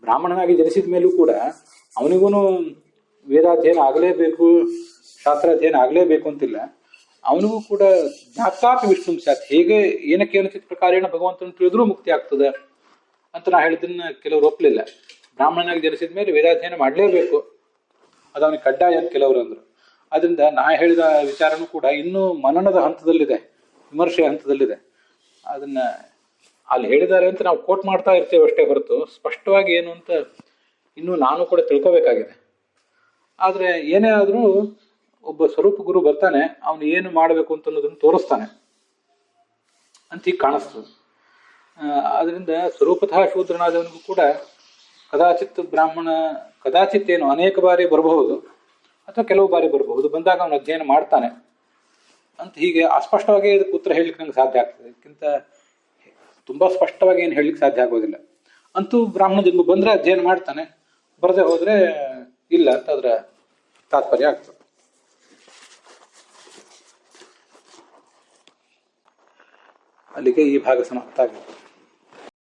ಬ್ರಾಹ್ಮಣನಾಗಿ ಜನಿಸಿದ ಮೇಲೂ ಕೂಡ ಅವನಿಗೂ ವೇದಾಧ್ಯಯನ ಆಗಲೇಬೇಕು, ಶಾಸ್ತ್ರಾಧ್ಯಯನ ಆಗಲೇಬೇಕು ಅಂತಿಲ್ಲ. ಅವನಿಗೂ ಕೂಡ ಜ್ಞಾತ್ವಾಪಿ ವಿಷ್ಣು ಸ್ಯಾತ್, ಹೇಗೆ ಏನಕ್ಕೆ ಏನಚಿತ್ ಪ್ರಕಾರೇಣ ಭಗವಂತನ ತಿಳಿದ್ರೂ ಮುಕ್ತಿ ಆಗ್ತದೆ ಅಂತ ನಾ ಹೇಳಿದ್ದನ್ನ ಕೆಲವರು ಒಪ್ಪಲಿಲ್ಲ. ಬ್ರಾಹ್ಮಣನಾಗಿ ಜನಿಸಿದ ಮೇಲೆ ವೇದಾಧ್ಯಯನ ಮಾಡಲೇಬೇಕು, ಅದು ಅವನಿಗೆ ಕಡ್ಡಾಯ ಅಂತ ಕೆಲವರು ಅಂದರು. ಅದರಿಂದ ನಾ ಹೇಳಿದ ವಿಚಾರನೂ ಕೂಡ ಇನ್ನೂ ಮನನದ ಹಂತದಲ್ಲಿದೆ, ವಿಮರ್ಶೆ ಹಂತದಲ್ಲಿದೆ. ಅದನ್ನ ಅಲ್ಲಿ ಹೇಳಿದ್ದಾರೆ ಅಂತ ನಾವು ಕೋಟ್ ಮಾಡ್ತಾ ಇರ್ತೇವೆ ಅಷ್ಟೇ ಹೊರತು ಸ್ಪಷ್ಟವಾಗಿ ಏನು ಅಂತ ಇನ್ನೂ ನಾನು ಕೂಡ ತಿಳ್ಕೋಬೇಕಾಗಿದೆ. ಆದ್ರೆ ಏನೇ ಆದ್ರೂ ಒಬ್ಬ ಸ್ವರೂಪ ಗುರು ಬರ್ತಾನೆ, ಅವನು ಏನು ಮಾಡಬೇಕು ಅಂತ ಅನ್ನೋದನ್ನು ತೋರಿಸ್ತಾನೆ ಅಂತ ಈಗ ಕಾಣಿಸ್ತದೆ. ಅದರಿಂದ ಸ್ವರೂಪತಃ ಶೂದ್ರನಾದವನಿಗೂ ಕೂಡ ಕದಾಚಿತ್ ಏನು ಅನೇಕ ಬಾರಿ ಬರಬಹುದು ಅಥವಾ ಕೆಲವು ಬಾರಿ ಬರಬಹುದು, ಬಂದಾಗ ಅವನು ಅಧ್ಯಯನ ಮಾಡ್ತಾನೆ ಅಂತ ಹೀಗೆ ಅಸ್ಪಷ್ಟವಾಗಿ ಇದಕ್ಕೆ ಉತ್ತರ ಹೇಳಲಿಕ್ಕೆ ನಂಗೆ ಸಾಧ್ಯ ಆಗ್ತದೆ. ಇದಕ್ಕಿಂತ ತುಂಬಾ ಸ್ಪಷ್ಟವಾಗಿ ಏನು ಹೇಳಲಿಕ್ಕೆ ಸಾಧ್ಯ ಆಗೋದಿಲ್ಲ. ಅಂತೂ ಬ್ರಾಹ್ಮಣ ಜನ್ಮ ಬಂದ್ರೆ ಅಧ್ಯಯನ ಮಾಡ್ತಾನೆ, ಬರದೆ ಹೋದ್ರೆ ಇಲ್ಲ ಅಂತ ಅದರ ತಾತ್ಪರ್ಯ ಆಗ್ತದೆ. ಅಲ್ಲಿಗೆ ಈ ಭಾಗ ಸಮಾಪ್ತ ಆಗಿದೆ.